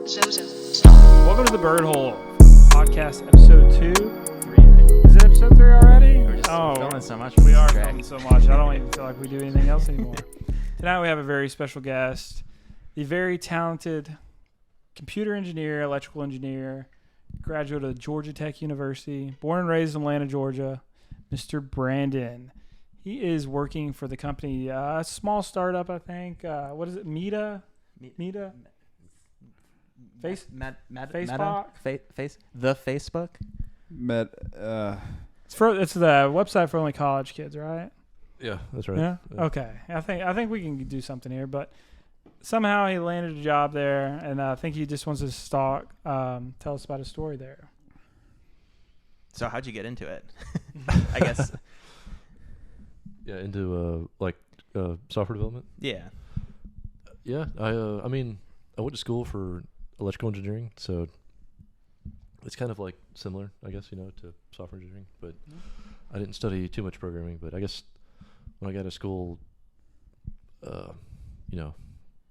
Welcome to the Bird Hole podcast, episode 2. 3, right? Is it episode 3 already? We're just filming so much. We are filming so much. I don't even feel like we do anything else anymore. Tonight we have a very special guest, the very talented computer engineer, electrical engineer, graduate of Georgia Tech University, born and raised in Atlanta, Georgia, Mr. Brandon. He is working for the company, a small startup, I think. What is it? Meta? Facebook? The Facebook? It's the website for only college kids, right? Yeah, that's right. Yeah? Okay. I think we can do something here, but somehow he landed a job there, and I think he just wants to tell us about his story there. So how'd you get into it? I guess. Yeah, into software development. Yeah. Yeah, I mean, I went to school for electrical engineering, so it's kind of like similar, I guess, to software engineering. But I didn't study too much programming. But I guess when I got to school,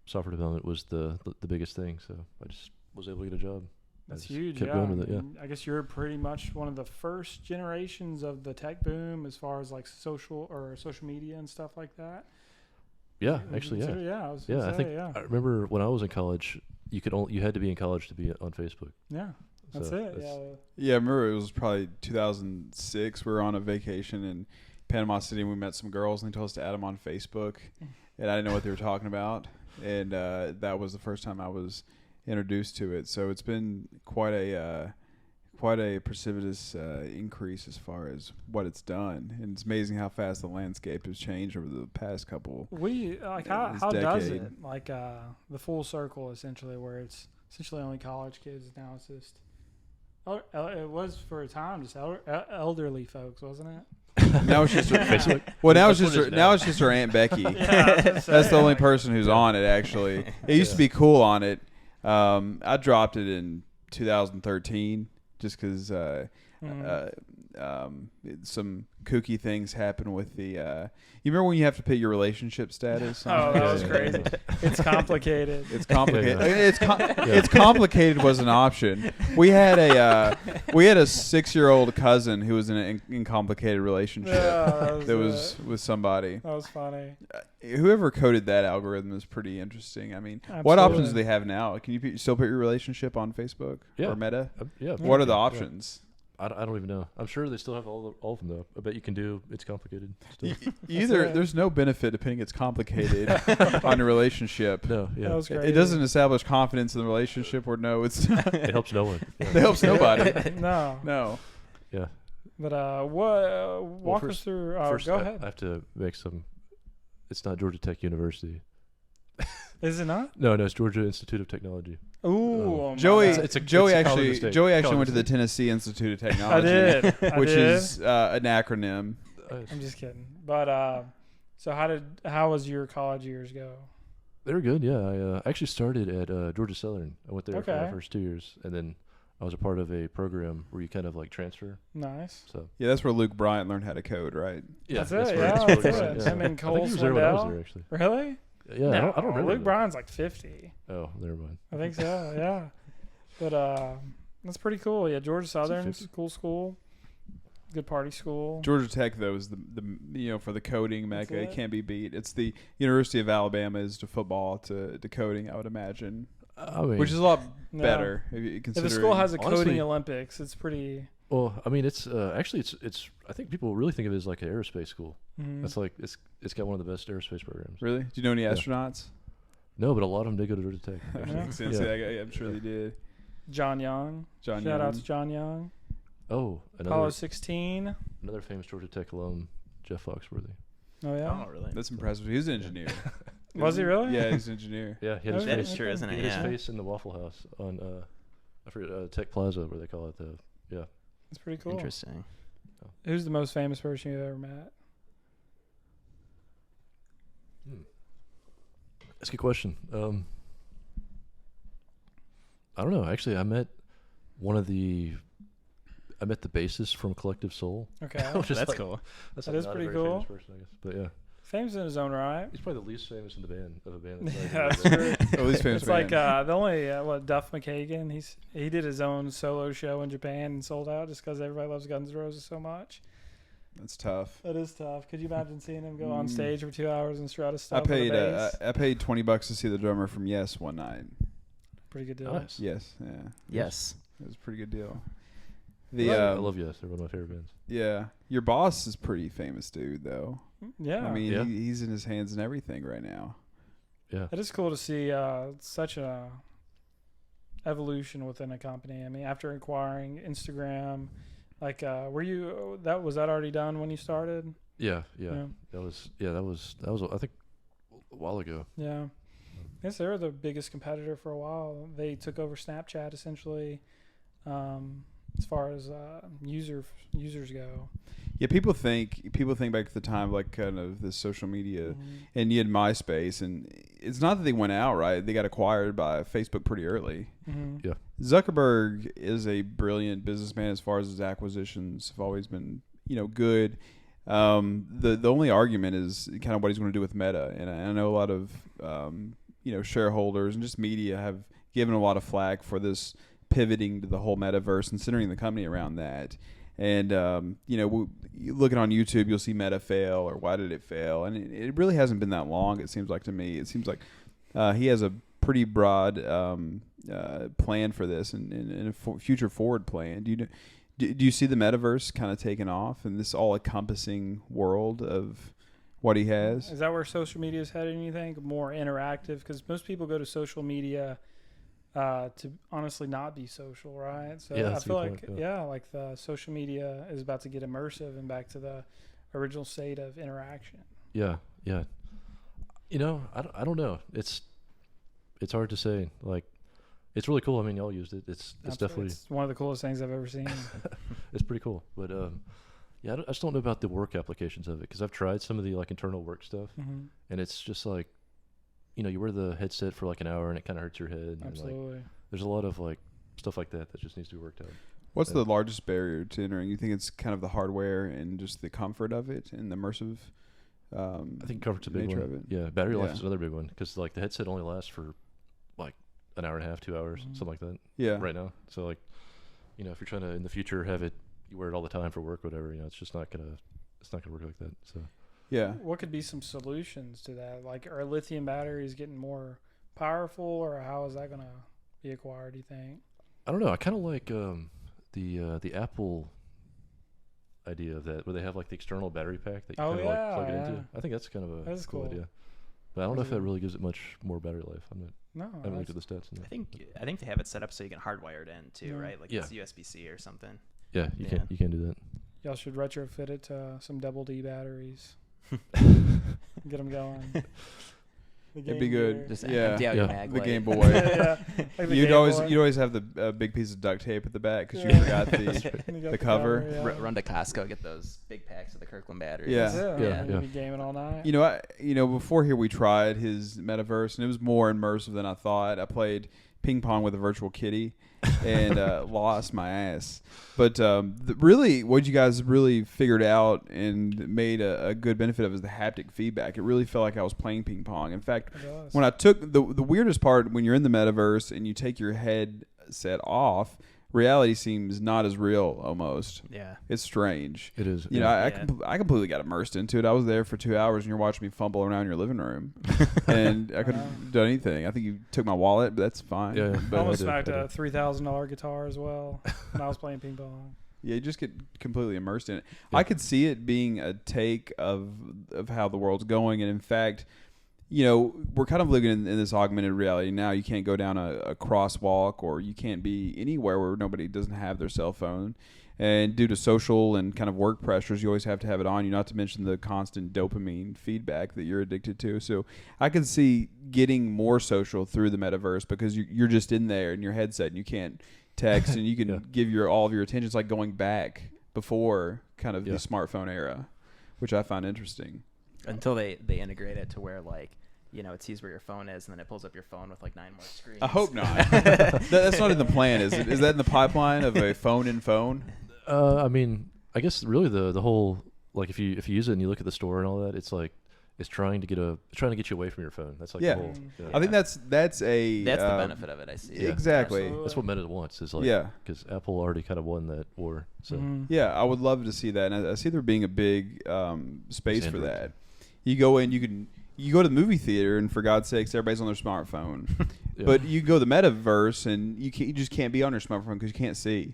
software development was the biggest thing. So I just was able to get a job. That's huge. Kept going with it, yeah. I guess you're pretty much one of the first generations of the tech boom as far as like social media and stuff like that. Yeah, actually, yeah. I remember when I was in college, you had to be in college to be on Facebook. Yeah, that's it. Yeah, I remember it was probably 2006. We were on a vacation in Panama City, and we met some girls, and they told us to add them on Facebook, and I didn't know what they were talking about, and that was the first time I was introduced to it. So it's been quite a precipitous increase as far as what it's done, and it's amazing how fast the landscape has changed over the past couple. How does it the full circle essentially, where it's essentially only college kids now? It's just it was for a time just elderly folks, wasn't it? Now it's just now it's just her Aunt Becky. Yeah, that's the only person who's on it. Actually, it used to be cool on it. I dropped it in 2013. Just because some kooky things happen with the you remember when you have to put your relationship status on? That was crazy. It's complicated. It's complicated. It's complicated was an option. We had a 6-year-old cousin who was in an incomplicated relationship that was with somebody. That was funny. Whoever coded that algorithm is pretty interesting. I mean, Absolutely. What options do they have now? Can you still put your relationship on Facebook or Meta? Yeah. What are the options? I don't even know. I'm sure they still have all of them though. I bet you can do. It's complicated. There's no benefit to putting it's complicated on a relationship. No, yeah. That was It doesn't establish confidence in the relationship, or It helps no one. Yeah. It helps nobody. No. Yeah. But walk us through. First, go ahead. I have to make some. It's not Georgia Tech University. Is it not? No, it's Georgia Institute of Technology. Ooh, Joey it's a actually college went to the Tennessee Institute of Technology. I did. Which is an acronym. I'm just kidding. But so how was your college years go? They were good. Yeah, I actually started at Georgia Southern. I went there for my first 2 years, and then I was a part of a program where you kind of like transfer. Nice. So yeah, that's where Luke Bryant learned how to code, right? Yeah, that's it. That's it. Him and Cole I think he was there when I was there, actually. Really? Yeah, no, I don't remember. Luke Bryan's like 50. Oh, never mind. I think so. Yeah, but that's pretty cool. Yeah, Georgia Southern's cool school, good party school. Georgia Tech though is the for the coding mecca. It can't be beat. It's the University of Alabama is to football to coding, I would imagine. Which is a lot better if you consider. If the school has a coding Olympics, it's pretty. Well, I mean, it's actually it's. I think people really think of it as like an aerospace school. Mm-hmm. That's like it's got one of the best aerospace programs. Really? Do you know any astronauts? No, but a lot of them did go to Georgia Tech. I'm sure they did. John Young. Shout out to John Young. Oh, Apollo 16. Another famous Georgia Tech alum, Jeff Foxworthy. Oh yeah. Oh really? That's impressive. He was an engineer. Was he really? Yeah, he's an engineer. Yeah, he had his That face. is true, isn't it? He had Yeah. his face in the Waffle House on I forget Tech Plaza, where they call it the That's pretty cool. Interesting. Who's the most famous person you've ever met? That's a good question. I don't know. Actually, I met the bassist from Collective Soul. Okay. That's cool. That's That is not a pretty very cool. famous person, I guess. But yeah. famous in his own right. He's probably the least famous in the band of a band. That's Yeah, not that's even- true. At least famous It's like band. the only Duff McKagan. He did his own solo show in Japan and sold out just because everybody loves Guns N' Roses so much. That's tough. That is tough. Could you imagine seeing him go on Mm. stage for 2 hours and strut his I stuff? paid with a bass? I paid $20 to see the drummer from Yes one night. Pretty good deal. Nice. Yes, yeah, Yes. it was a pretty good deal. I love Yes. They're one of my favorite bands. Yeah, your boss is pretty famous, dude. Though Yeah. I mean, Yeah. he's in his hands in everything right now. Yeah. It is cool to see such a evolution within a company. I mean, after acquiring Instagram, like, was that already done when you started? Yeah. That was I think a while ago. Yeah. I guess they were the biggest competitor for a while. They took over Snapchat essentially, as far as users go. Yeah, people think back to the time like kind of the social media, Mhm. and you had MySpace, and it's not that they went out, right? They got acquired by Facebook pretty early. Mhm. Yeah. Zuckerberg is a brilliant businessman as far as his acquisitions have always been, good. The only argument is kind of what he's going to do with Meta, and I know a lot of shareholders and just media have given a lot of flack for this pivoting to the whole metaverse and centering the company around that. And looking on YouTube, you'll see Meta fail or why did it fail, and it really hasn't been that long. It seems like to me. It seems like he has a pretty broad plan for this and a future forward plan. Do you see the metaverse kind of taking off in this all encompassing world of what he has? Is that where social media is heading, you think? More interactive? Because most people go to social media to honestly not be social, right? So Yeah, I that's a feel good like, point, yeah. like the social media is about to get immersive and back to the original state of interaction. Yeah. I don't know. It's hard to say. Like, it's really cool. I mean, y'all used it. It's Absolutely. definitely It's one of the coolest things I've ever seen. it's pretty cool. But I just don't know about the work applications of it because I've tried some of the like internal work stuff, Mhm. and it's just like, you wear the headset for like an hour and it kind of hurts your head. And like, Absolutely. there's a lot of like stuff like that just needs to be worked out. What's Yeah. the largest barrier to entering? You think it's kind of the hardware and just the comfort of it and the immersive I think comfort's a big nature one. of it? Yeah, battery life Yeah. is another big one because like the headset only lasts for like an hour and a half, 2 hours, Mhm. something like that. Yeah. Right now. So like, if you're trying to in the future have it, you wear it all the time for work, whatever. It's just not gonna work like that. So Yeah. What could be some solutions to that? Like, are lithium batteries getting more powerful, or how is that going to be acquired, do you think? I don't know. I kind of like the Apple idea of that, where they have like the external battery pack that you Oh, kind of like yeah, plug it yeah. into. I think that's kind of a That is cool cool. idea. But I don't know if that That's a- really gives it much more battery life. I No. haven't looked that's- at the stats. On that. I think they have it set up so you can hardwire it in too, Yeah. right? Like Yeah. it's USB-C or something. Yeah, you Yeah. can do that. Y'all should retrofit it to some double D batteries. Get them going. The It'd be Game good. Gear. Just Yeah. empty out Yeah. your mag The light. Game Boy. yeah. Like the You'd Game always Boy. have the big piece of duct tape at the back because you Yeah. forgot the. And you got the cover. yeah. Run to Costco, get those big packs of the Kirkland batteries. Yeah. Yeah. Yeah. You'd be gaming all night. Before here we tried his metaverse and it was more immersive than I thought. I played ping pong with a virtual kitty and lost my ass. But really, what you guys really figured out and made a good benefit of is the haptic feedback. It really felt like I was playing ping pong. In fact, It does. when I took the weirdest part when you're in the metaverse and you take your headset off, reality seems not as real almost. Yeah. It's strange. It is. I completely got immersed into it. I was there for 2 hours and you're watching me fumble around your living room and I couldn't have done anything. I think you took my wallet, but that's fine. Yeah, yeah. I But almost did, smacked I a did. $3,000 guitar as well when I was playing ping pong. yeah, you just get completely immersed in it. Yeah. I could see it being a take of how the world's going. And in fact, we're kind of living in this augmented reality now. You can't go down a crosswalk or you can't be anywhere where nobody doesn't have their cell phone. And due to social and kind of work pressures, you always have to have it on you, not to mention the constant dopamine feedback that you're addicted to. So I can see getting more social through the metaverse because you're just in there in your headset and you can't text and you can Yeah. give all of your attention. It's like going back before kind of Yeah. the smartphone era, which I find interesting. Until they integrate it to where like, it sees where your phone is and then it pulls up your phone with like 9 more screens. I hope not. That's not in the plan, is it? Is that in the pipeline of a phone in phone? I mean, I guess really the whole like if you use it and you look at the store and all that, it's like is trying to get you away from your phone. That's like Yeah. the whole. Yeah. I think that's a That's the benefit of it. I see. Yeah. Exactly. Absolutely. That's what Meta wants. Is like Yeah. because Apple already kind of won that war. So Mhm. Yeah, I would love to see that, and I see there being a big space for Android. that. You go in, you go to the movie theater, and for God's sakes, everybody's on their smartphone. yeah. But you go to the metaverse, and you just can't be on your smartphone because you can't see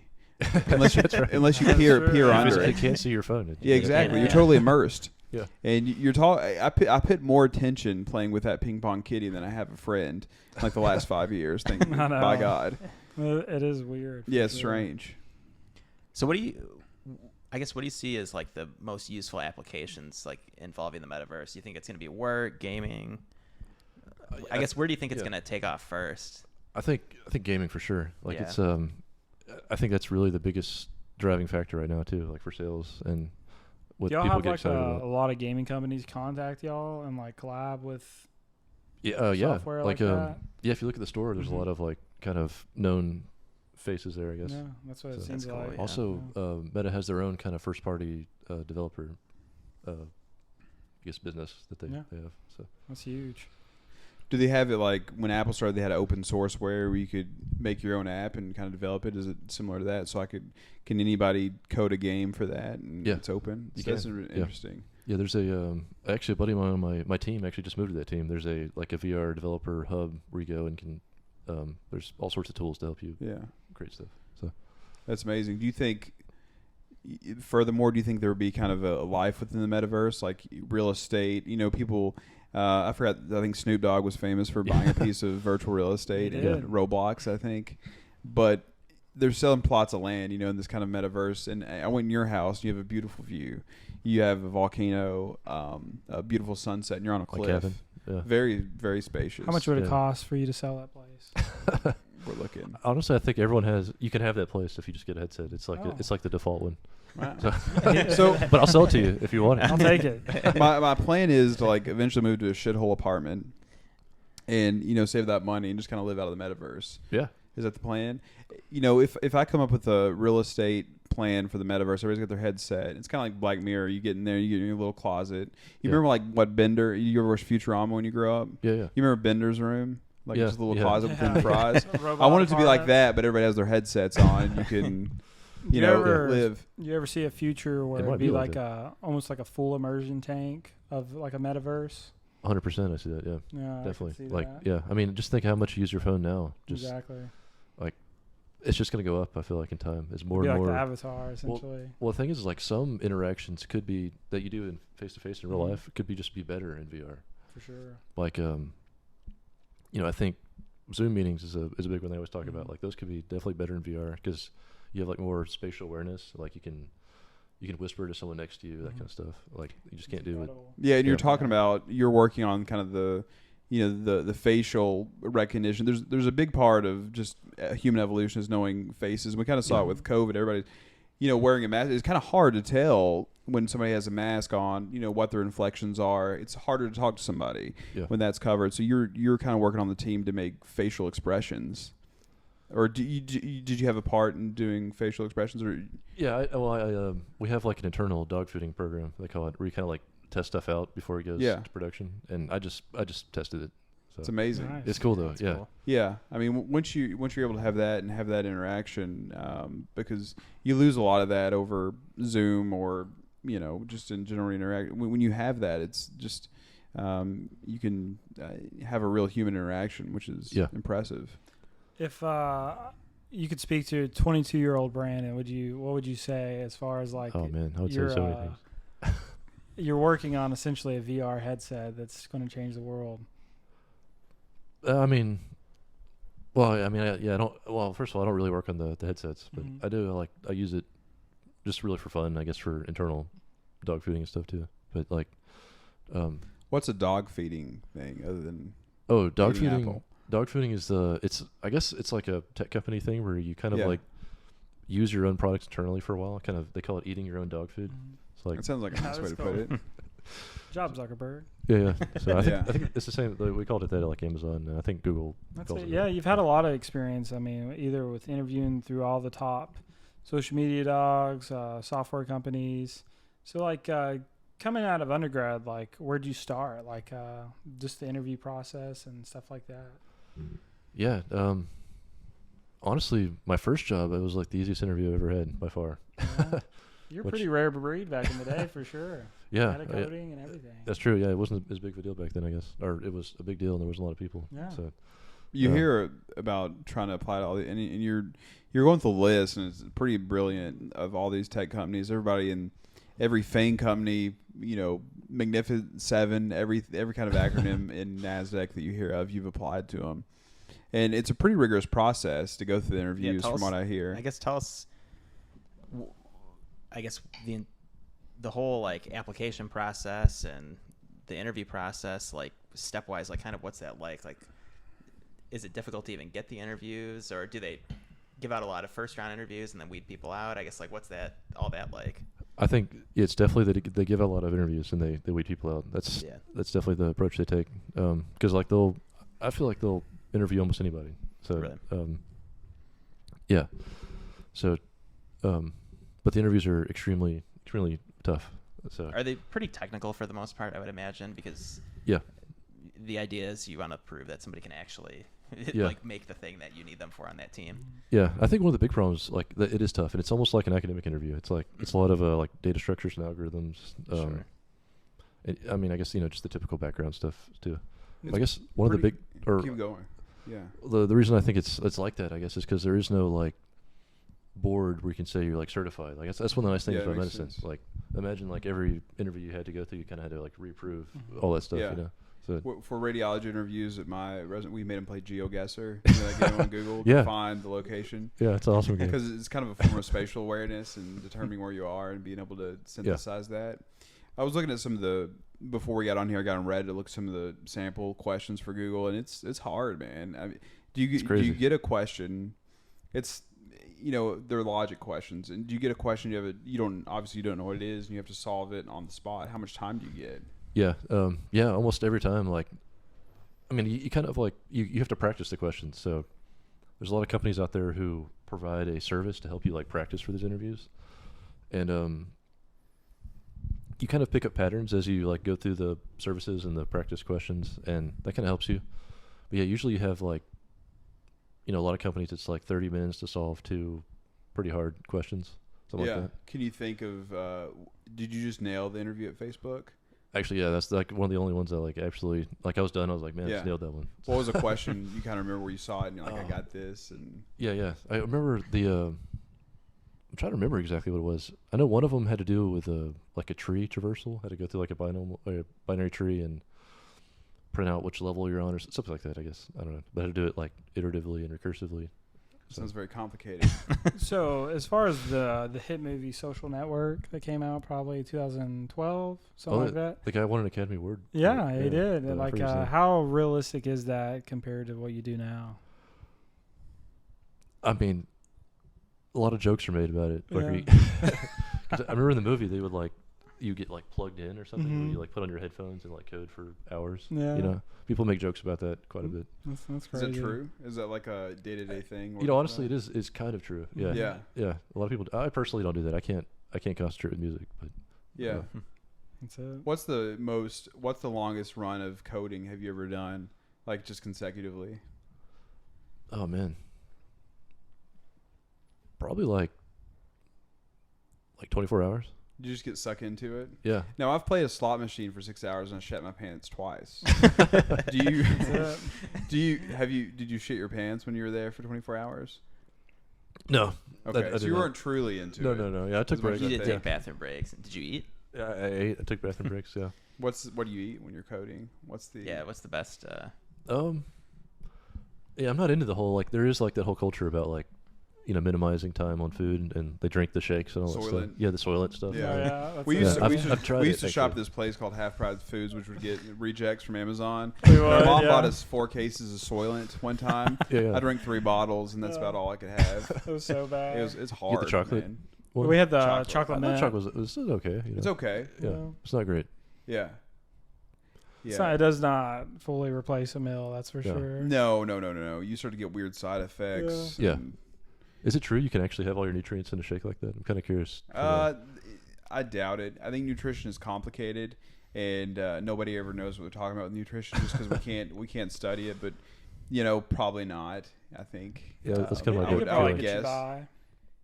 unless you unless you That's peer true. peer You you under physically it. can't see your phone. Yeah, exactly. Yeah. You're totally immersed. Yeah. And you're I put more attention playing with that ping pong kitty than I have a friend like the last 5 years. Thank I know. by God. It is weird. for Yeah, it's sure. strange. So what do you see as like the most useful applications like involving the metaverse? You think it's going to be work, gaming? I guess where do you think it's yeah. going to take off first? I think gaming for sure. Like Yeah. it's I think that's really the biggest driving factor right now too, like for sales and what Do y'all people have get like excited a about. lot of gaming companies contact y'all and like collab with Yeah, software like that? yeah. If you look at the store, there's Mhm. a lot of like kind of known faces there, I guess. Yeah, that's what it So- seems That's cool, like. yeah. Also, Meta has their own kind of first-party developer, I guess, business that they Yeah. have. So That's huge. Do they have it like when Apple started? They had open source where you could make your own app and kind of develop it. Is it similar to that? So can anybody code a game for that? And Yeah. it's open. You So that's can. Yeah. interesting. yeah, there's a actually a buddy of mine on my team actually just moved to that team. There's a VR developer hub where you go and can there's all sorts of tools to help you Yeah, create stuff. So that's amazing. Do you think? Furthermore, do you think there would be kind of a life within the metaverse, like real estate? You know, people. I forgot. I think Snoop Dogg was famous for buying a piece of virtual real estate He in did. Roblox, I think. But they're selling plots of land, you know, in this kind of metaverse. And I went in your house. You have a beautiful view. You have a volcano, a beautiful sunset, and you're on a my cliff. cabin. Yeah. Very, very spacious. How much would it Yeah. cost for you to sell that place? we're looking? Honestly, I think you can have that place if you just get a headset. It's like Oh. it's like the default one. Wow. So, So but I'll sell it to you if you want it. I'll take it. my plan is to like eventually move to a shithole apartment, and save that money and just kind of live out of the metaverse. Yeah. Is that the plan? You know, if I come up with a real estate plan for the metaverse, everybody's got their headset. It's kind of like Black Mirror. You get in there, you get in your little closet. You Yeah. remember like what Bender? You ever watch Futurama when you grow up? Yeah, yeah. You remember Bender's room? Like Yeah, just a little yeah. closet with Yeah. thin fries. Robot I want it to be like apartment. that, but everybody has their headsets on, and you can, You ever- live. You ever see a future where It it'd might be be like like that. almost like a full immersion tank of like a metaverse? 100%. I see that. Yeah, Yeah, I could definitely. see Like, that. yeah. I mean, just think how much you use your phone now. Just Exactly. it's just gonna go up. I feel like in time as more Be and like more. the avatar essentially. Well, the thing is, like some interactions could be that you do in face to face in real Mhm. life could be just be better in VR. For sure. Like, I think Zoom meetings is a big one they always talk about. Mhm. Like those could be definitely better in VR because you have like more spatial awareness. Like you can whisper to someone next to you, that Mhm. kind of stuff. Like you just It's can't do it. incredible. Yeah, and you're Yeah. talking about you're working on kind of the facial recognition. There's a big part of just human evolution is knowing faces. We kind of saw Yeah. it with COVID. Everybody, wearing a mask. It's kind of hard to tell when somebody has a mask on. What their inflections are. It's harder to talk to somebody Yeah. when that's covered. So you're kind of working on the team to make facial expressions. Or did you have a part in doing facial expressions? Or Yeah, we have like an internal dog fooding program they call it, where you kind of like test stuff out before it goes Yeah. to production. And I just tested it. So it's amazing. Nice. it's cool though. That's Yeah, cool. Yeah, I mean, once you're able to have that and have that interaction, because you lose a lot of that over Zoom or just in general interact. When you have that, it's just you can have a real human interaction, which is Yeah. impressive. If you could speak to 22-year-old Brandon, what would you say as far as like Oh man, I would say you're, so many things. you're working on essentially a VR headset that's going to change the world? I mean, I don't. Well, first of all, I don't really work on the headsets, but Mhm. I do. I use it just really for fun, I guess, for internal dog fooding and stuff too. But like, What's a dog feeding thing other than dog eating fooding. apple? Dog fooding is I guess it's like a tech company thing where you kind of Yeah. like use your own products internally for a while. Kind of, they call it eating your own dog food. Mhm. It's like, That sounds like a Yeah, nice way that's to put cool. it. Job Zuckerberg. yeah. So I think Yeah. I think it's the same. We called it that at like Amazon, and I think Google That's calls it. it. Yeah, that. you've had a lot of experience. I mean, either with interviewing through all the top social media dogs, software companies. So, like, coming out of undergrad, like, where'd you start? Like, just the interview process and stuff like that. Yeah. Honestly, my first job, it was like the easiest interview I ever had by far. Yeah. You're Which- pretty rare breed back in the day, for sure. Yeah. Data coding and everything. That's true. Yeah, it wasn't as big of a deal back then, I guess, or it was a big deal, and there was a lot of people. Yeah. So You Yeah. hear about trying to apply to all the, and you're going through the list, and it's pretty brilliant of all these tech companies. Everybody in every FANG company, Magnificent Seven, every kind of acronym in NASDAQ that you hear of, you've applied to them, and it's a pretty rigorous process to go through the interviews, tell from us- what I hear. I guess tell us. I guess the whole like application process and the interview process, like stepwise, like kind of what's that like? Like, is it difficult to even get the interviews, or do they give out a lot of first round interviews and then weed people out? I guess like what's all that like? I think it's definitely they give out a lot of interviews and they weed people out. That's definitely the approach they take. Because like I feel like they'll interview almost anybody. So Really? yeah. So but the interviews are extremely tough. So Are they pretty technical for the most part? I would imagine, because yeah. the idea is you want to prove that somebody can actually Yeah. like make the thing that you need them for on that team. Yeah, I think one of the big problems, like, it is tough, and it's almost like an academic interview. It's like it's a lot of like data structures and algorithms. Sure. I mean, I guess just the typical background stuff too. It's I guess one of the big, or keep going. Yeah. the reason I think it's like that, I guess, is because there is no like board where you can say you're like certified. Like that's one of the nice things Yeah, about makes medicine. sense. Like imagine like every interview you had to go through, you kind of had to like reprove Mhm. all that stuff. Yeah. So For radiology interviews at my resident, we made them play GeoGuessr. That game on Google Yeah. to find the location. yeah, it's an awesome game. Because it's kind of a form of spatial awareness and determining where you are and being able to synthesize that. I was looking at some of the, before we got on here, I got on Reddit to look at some of the sample questions for Google, and it's hard, man. I mean, do you crazy. get a question? It's they're logic questions, and do you get a question? You don't know what it is, and you have to solve it on the spot. How much time do you get? Yeah, almost every time. Like, I mean, you kind of like you have to practice the questions. So there's a lot of companies out there who provide a service to help you like practice for these interviews, and you kind of pick up patterns as you like go through the services and the practice questions, and that kind of helps you. But yeah, usually you have like, a lot of companies it's like 30 minutes to solve 2 pretty hard questions, something like that. Can you think of? Did you just nail the interview at Facebook? Actually, yeah, that's like one of the only ones that like absolutely like I was done. I was like, man, I Yeah. just nailed that one. What was a question you kind of remember where you saw it and you're like, I Oh. got this? And Yeah. I remember I'm trying to remember exactly what it was. I know one of them had to do with like a tree traversal. Had to go through like a binary tree and print out which level you're on or something like that, I guess. I don't know. But I had to do it like iteratively and recursively. sounds very complicated. So, as far as the hit movie Social Network that came out probably 2012, something like that. The guy won an Academy Award. Yeah, for it. he did. I Like, forget his name. how realistic is that compared to what you do now? I mean, a lot of jokes are made about it. Like, Yeah. 'cause I remember in the movie they would like you get like plugged in or something where Mhm. you like put on your headphones and like code for hours. Yeah. People make jokes about that quite a bit. That's Is crazy. that true? Is that like a day-to-day thing? Honestly, it is kind of true. Yeah. Yeah. Yeah. A lot of people. I personally don't do that. I can't concentrate with music. But Yeah. That's it. What's the longest run of coding have you ever done? Like just consecutively? oh man, probably like 24 hours. Did you just get sucked into it? Yeah. No, I've played a slot machine for 6 hours and I shat my pants twice. do you? That's it. Did you shit your pants when you were there for 24 hours? No. Okay, I so did you not. weren't truly into it. No. Yeah, I took As much breaks. as You I did think. take bathroom breaks. Did you eat? Yeah, I ate. I took bathroom breaks. Yeah. What do you eat when you're coding? What's the? Yeah. What's the best? Yeah, I'm not into the whole like. There is like that whole culture about like, minimizing time on food, and they drink the shakes and all that stuff. Soylent. Yeah, the Soylent stuff. Yeah. Oh, yeah, that's We it. used to, I've- we used to, I've tried we used it, to shop at actually. this place called Half Price Foods, which would get rejects from Amazon. We My would, mom yeah. bought us 4 cases of Soylent one time. Yeah. I drank 3 bottles, and that's Yeah. about all I could have. It was so bad. It's hard. chocolate? man. Well, We had the Chocolate. chocolate I mint. thought chocolate was okay. It's okay. Yeah, Yeah. it's not great. Yeah. It Yeah. does not fully replace a meal, that's for Yeah. sure. No. You start to get weird side effects. Yeah. and, Is it true you can actually have all your nutrients in a shake like that? I'm kind of curious. to know. I doubt it. I think nutrition is complicated, and nobody ever knows what they're talking about with nutrition just because we can't study it. But probably not. I think. Yeah, that's kind of I my would, gut I would feeling. get you guess. by.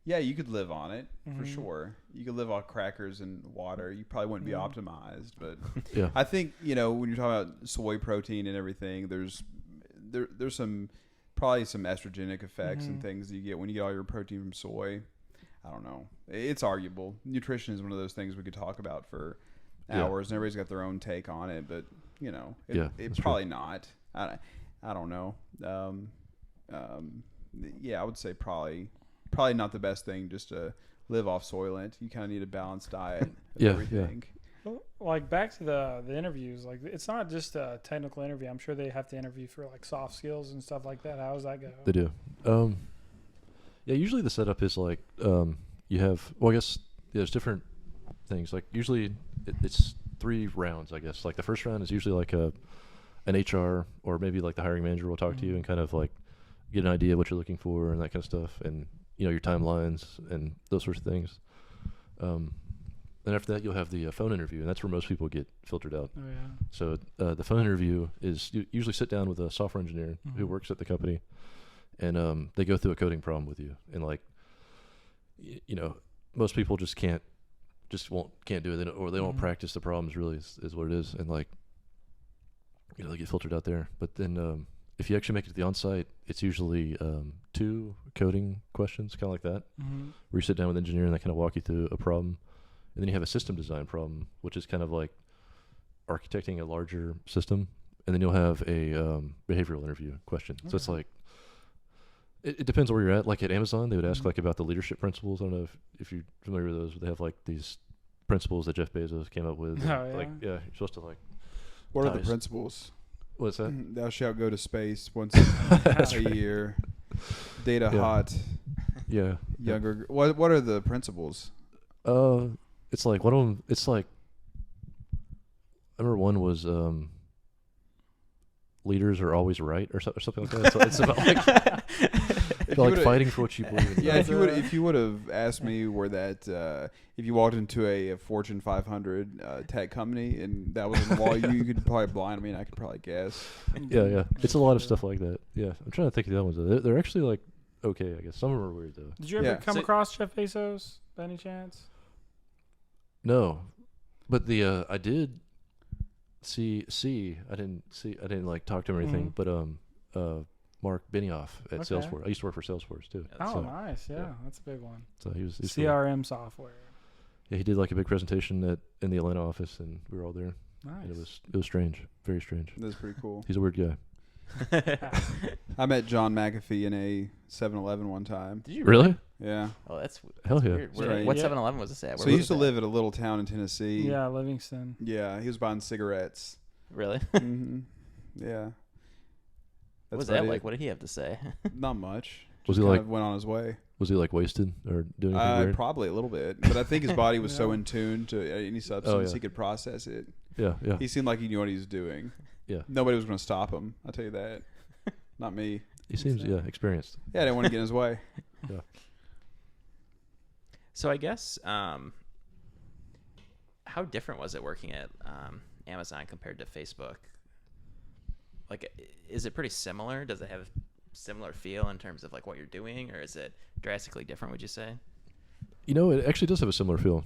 Yeah, you could live on it for Mhm. sure. You could live on crackers and water. You probably wouldn't be Mhm. optimized, but Yeah. I think when you're talking about soy protein and everything, there's some probably some estrogenic effects and Mhm. things you get when you get all your protein from soy. I don't know. It's arguable. Nutrition is one of those things we could talk about for Yeah. hours, and everybody's got their own take on it. But Yeah, it that's true. probably not. I don't know. Yeah, I would say probably not the best thing just to live off Soylent. You kind of need a balanced diet. Of Yeah, everything. Well, like back to the interviews, like it's not just a technical interview. I'm sure they have to interview for like soft skills and stuff like that. How does that go? They do. Yeah, usually the setup is like you have. Well, I guess there's different things. Like usually it's 3 rounds. I guess like the first round is usually like an HR or maybe like the hiring manager will talk to you Mhm. and kind of like get an idea of what you're looking for and that kind of stuff, and your timelines and those sorts of things. Then after that, you'll have the phone interview, and that's where most people get filtered out. Oh yeah. So the phone interview is you usually sit down with a software engineer who Mhm. works at the company, and they go through a coding problem with you. And like, most people just can't do it, or they don't Mhm. practice the problems. Really, is what it is. And like, they get filtered out there. But then if you actually make it to the on-site, it's usually 2 coding questions, kind of like that, Mm-hmm. where you sit down with an engineer and they kind of walk you through a problem. And then you have a system design problem, which is kind of like architecting a larger system. And then you'll have a behavioral interview question. So it's Okay. like, it depends where you're at. Like at Amazon, they would ask Mhm. like about the leadership principles. I don't know if you're familiar with those, but they have like these principles that Jeff Bezos came up with. Oh, and, Like, yeah? yeah, you're supposed to like, What are the Ties. principles? what's that? Thou shalt go to space once That's a right. year. Date a Yeah. hot Yeah. younger. What are the principles? It's like one of them. It's like I remember one was leaders are always right or something like that. So it's about like If you like would've- fighting for what you believe in. Yeah, if That's, you would have asked me where that if you walked into a Fortune 500 tech company and that was on the wall, you could probably blind me and I could probably guess. Yeah. It's a lot of stuff like that. Yeah, I'm trying to think of the other ones. They're actually like okay, I guess. Some of them are weird though. Did you ever Yeah. come So- across Jeff Bezos by any chance? No, but the I did see. I didn't like talk to him or anything. Mhm. But Mark Benioff at Okay. Salesforce. I used to work for Salesforce too. Yeah, Oh, so, nice. Yeah, yeah. that's a big one. So he was cool. CRM software. Yeah, he did like a big presentation in the Atlanta office, and we were all there. Nice. And it was strange, very strange. That's pretty cool. He's a weird guy. I met John McAfee in a 7-Eleven one time. Did you Really? Yeah. Oh, that's Hell yeah. weird. Where, Right. what Yeah. 7-Eleven was this at? So Where he was used to it at? live at a little town in Tennessee. Yeah, Livingston. Yeah, he was buying cigarettes. Really? hmm Yeah. What was about that it. like? What did he have to say? Not much. Was Just he kind like- of went on his way. Was he like wasted or doing anything weird? Probably a little bit, but I think his body was so Yeah. in tune to any substance yeah. he could process it. Yeah. He seemed like he knew what he was doing. Yeah. Nobody was going to stop him. I'll tell you that. Not me. He seems experienced. Yeah, I didn't want to get in his way. So I guess how different was it working at Amazon compared to Facebook? Like, is it pretty similar? Does it have similar feel in terms of like what you're doing, or is it drastically different? Would you say? It actually does have a similar feel.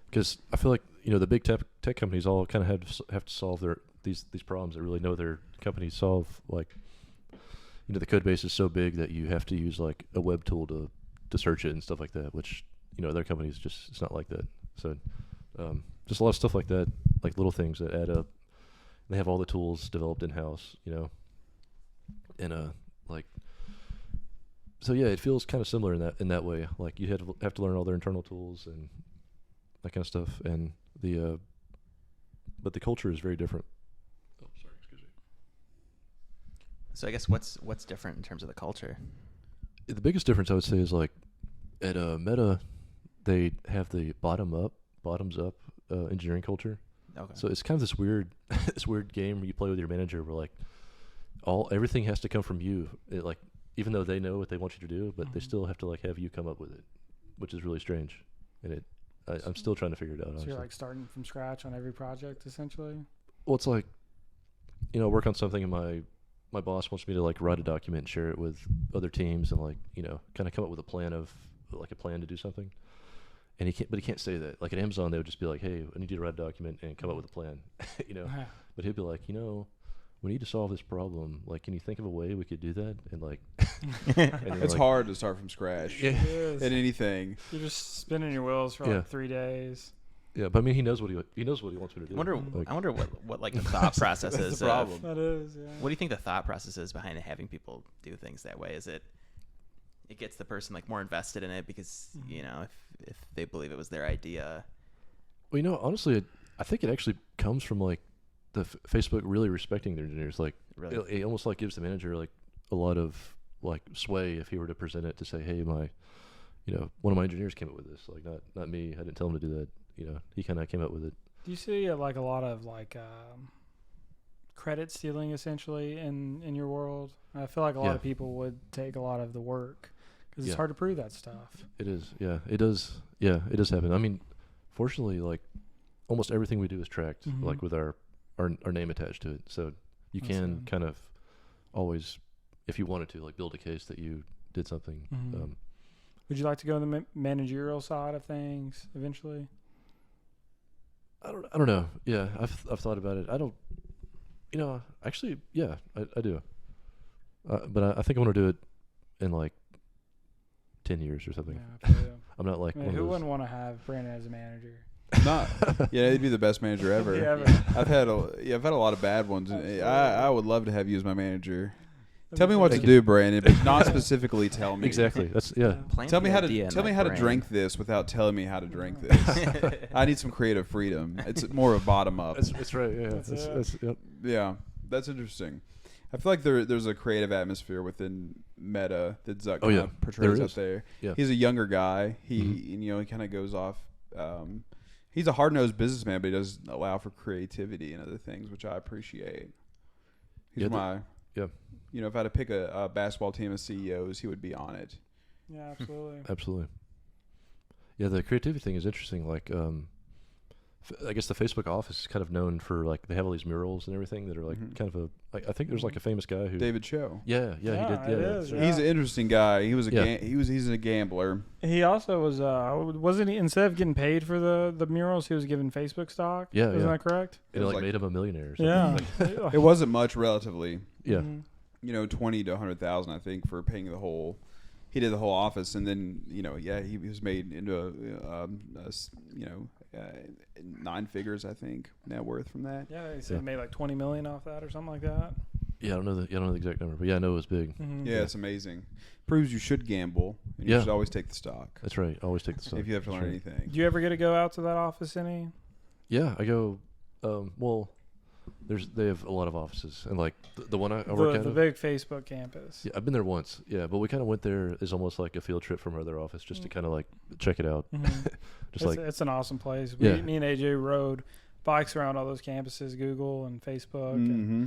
Because I feel like the big tech companies all kind of have to solve these problems that really know their companies solve. Like, the code base is so big that you have to use like a web tool to search it and stuff like that. Which other companies it's not like that. So just a lot of stuff like that, like little things that add up. They have all the tools developed in house, and like. So yeah, it feels kind of similar in that way. Like you have to learn all their internal tools and that kind of stuff, and but the culture is very different. Oh, sorry, excuse me. So I guess what's different in terms of the culture? The biggest difference I would say is like at Meta, they have the bottoms up engineering culture. Okay. So it's kind of this weird game where you play with your manager where like everything has to come from you. Like even though they know what they want you to do, but they Mhm. still have to like have you come up with it, which is really strange. And I'm still trying to figure it out. So Honestly. you're like starting from scratch on every project, essentially. Well, it's like, work on something, and my boss wants me to like write a document and share it with other teams, and like kind of come up with a plan to do something. And he can't say that. Like at Amazon, they would just be like, "Hey, I need you to write a document and come up with a plan," Yeah. But he'd be like, we need to solve this problem. Like, can you think of a way we could do that? And like, It's hard to start from scratch Yeah. It is. at anything. You're just spinning your wheels for Yeah. like 3 days. Yeah, but I mean, he knows what he wants me to do. I wonder what like the thought process That's is. the problem. That is, yeah. What do you think the thought process is behind having people do things that way? Is it gets the person like more invested in it because if they believe it was their idea? Well, honestly, I think it actually comes from like the Facebook really respecting their engineers. Like, Really? it almost like gives the manager like a lot of like sway if he were to present it to say, "Hey, one of my engineers came up with this. Like, not me. I didn't tell him to do that. He kind of came up with it." Do you see like a lot of like credit stealing essentially in your world? I feel like a lot Yeah. of people would take a lot of the work because it's Yeah. hard to prove that stuff. It is. Yeah, it does. Yeah, it does happen. I mean, fortunately, like almost everything we do is tracked, Mhm. like with our name attached to it. So you That's can good. kind of always, if you wanted to, like build a case that you did something. Mhm. Would you like to go on the managerial side of things eventually? I don't know. Yeah, I've thought about it. I don't. Actually, yeah, I do. But I think I want to do it in like 10 years or something. Yeah, I feel you. I'm not like I mean, one who of those. wouldn't want to have Brandon as a manager? Not, yeah, he'd be the best manager ever. Yeah, ever. I've had a lot of bad ones. I would love to have you as my manager. Tell me what to Thank do, Brandon, but not specifically tell me. Exactly. That's yeah. Plant Tell me the how idea in to my brain. drink this without telling me how to drink this. I need some creative freedom. It's more of a bottom up. That's right. Yeah. That's it. That's yep. Yeah, that's interesting. I feel like there's a creative atmosphere within Meta that Zuck Oh, yeah. kind of portrays There up is. there. Yeah. He's a younger guy. He Mhm. he kind of goes off. He's a hard-nosed businessman, but he does allow for creativity and other things, which I appreciate. He's Yeah, yeah. If I had to pick a basketball team of CEOs, he would be on it. Yeah, absolutely. Absolutely. Yeah, the creativity thing is interesting. Like, I guess the Facebook office is kind of known for like they have all these murals and everything that are like Mhm. kind of I think there's like a famous guy who. David Cho. Yeah, he did. Yeah, Yeah, it yeah. is, So- yeah. He's an interesting guy. He was Yeah. he's a gambler. He also was wasn't he, instead of getting paid for the murals, he was given Facebook stock? Yeah, Isn't yeah. that correct? And It it was like like- made him a millionaire. Or something. Yeah. Like, It wasn't much relatively. yeah. Mhm. 20 to 100,000, I think, for paying the whole. He did the whole office, and then he was made into a 9 figures, I think, net worth from that. Yeah, he said Yeah. he made like 20 million off that or something like that. Yeah, I don't know the exact number, but yeah, I know it was big. Mhm. Yeah, it's amazing. Proves you should gamble, and you Yeah. should always take the stock That's right. I always take the stock. if you have to That's learn right. anything. Do you ever get to go out to that office any? Yeah, I go. Well, they have a lot of offices, and like the one I work out The of. big Facebook campus. Yeah, I've been there once. Yeah, but we kind of went there as almost like a field trip from our other office, just to kind of like check it out. Mhm. Just like It's an awesome place. Yeah. Me and AJ rode bikes around all those campuses, Google and Facebook. And, Mm-hmm.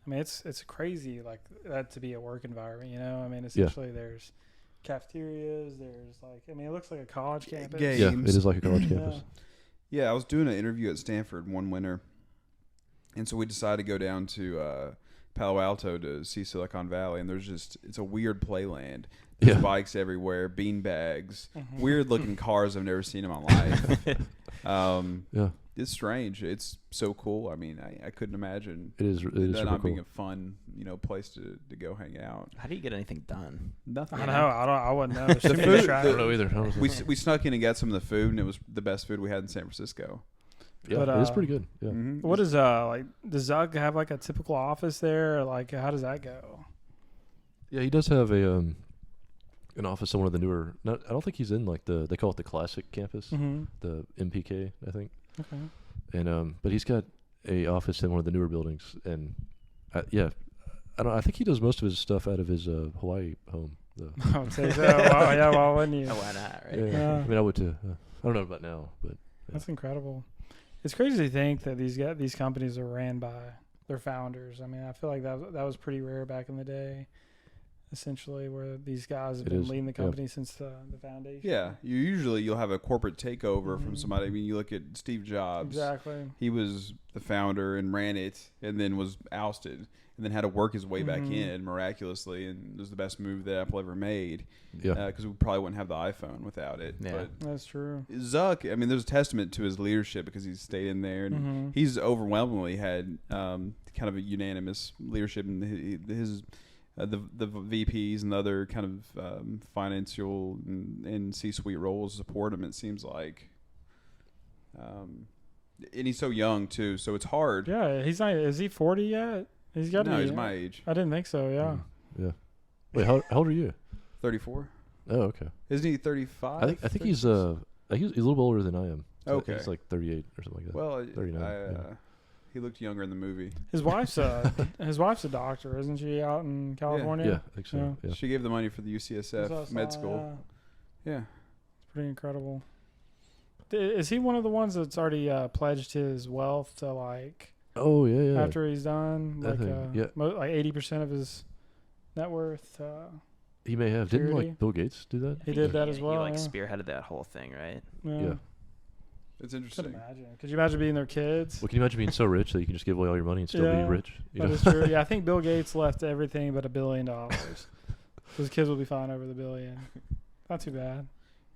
I mean, it's crazy like that to be a work environment. I mean, essentially there's cafeterias. There's like, I mean, it looks like a college campus. Games. yeah, it is like a college Yeah. campus. Yeah, I was doing an interview at Stanford one winter, and so we decided to go down to Palo Alto to see Silicon Valley, and it's a weird playland. There's Yeah. bikes everywhere, bean bags, Mhm. weird looking cars I've never seen in my life. Yeah, It's strange. It's so cool. I mean, I couldn't imagine it is. It is that super not cool. being a fun, place to go hang out. How do you get anything done? Nothing. I know. I wouldn't know. Shoot me food- the shot. I don't know either. I don't know. We snuck in and got some of the food, and it was the best food we had in San Francisco. yeah, but, it is pretty good. Yeah. Mhm. What is like? Does Zug have like a typical office there? Or like, how does that go? Yeah, he does have an office in one of the newer. I don't think he's in like they call it the classic campus, Mm-hmm. the MPK, I think. Okay. And but he's got a office in one of the newer buildings, and I think he does most of his stuff out of his Hawaii home. I would say so. Wow, yeah, why wouldn't you? Oh, why not, right? Yeah, Yeah. I mean, I would too. I don't know about now, but That's incredible. It's crazy to think that these companies are ran by their founders. I mean, I feel like that was pretty rare back in the day. essentially, where these guys have It been is, leading the yeah. company since the foundation. Yeah, you'll have a corporate takeover from Mhm. somebody. I mean, you look at Steve Jobs. Exactly. He was the founder and ran it, and then was ousted, and then had to work his way back Mhm. in miraculously, and it was the best move that Apple ever made. Yeah. Because we probably wouldn't have the iPhone without it. Yeah. But That's true. Zuck, I mean, there's a testament to his leadership because he's stayed in there, and Mhm. he's overwhelmingly had kind of a unanimous leadership, and his the VPs and the other kind of financial and C-suite roles support him. It seems like, and he's so young too, so it's hard. Yeah, he's not. Is he 40 yet? He's got to No, be. he's my age, I didn't think so. Yeah. Yeah. Wait, how old are you? 34. Oh, okay. Isn't he 35? I think he's a little bit older than I am. So I think Okay. he's like 38 or something like that. Well, 39, yeah. he looked younger in the movie. His wife's a doctor, isn't she? Out in California. Yeah, I think so. Yeah. She gave the money for the That's what I UCSF med saw, school. yeah. Yeah. It's pretty incredible. Is he one of the ones that's already pledged his wealth to like Oh yeah, yeah. after he's done, I like think, yeah. like 80% of his net worth? He may have. Didn't Security. like Bill Gates do that? He did that as He well. like yeah. spearheaded that whole thing, right? Yeah. It's Could interesting. imagine. Could you imagine being their kids? Well, can you imagine being so rich that you can just give away all your money and still Yeah, be rich? You That know? is true. Yeah, I think Bill Gates left everything but $1 billion. His kids will be fine over the $1 billion. Not too bad.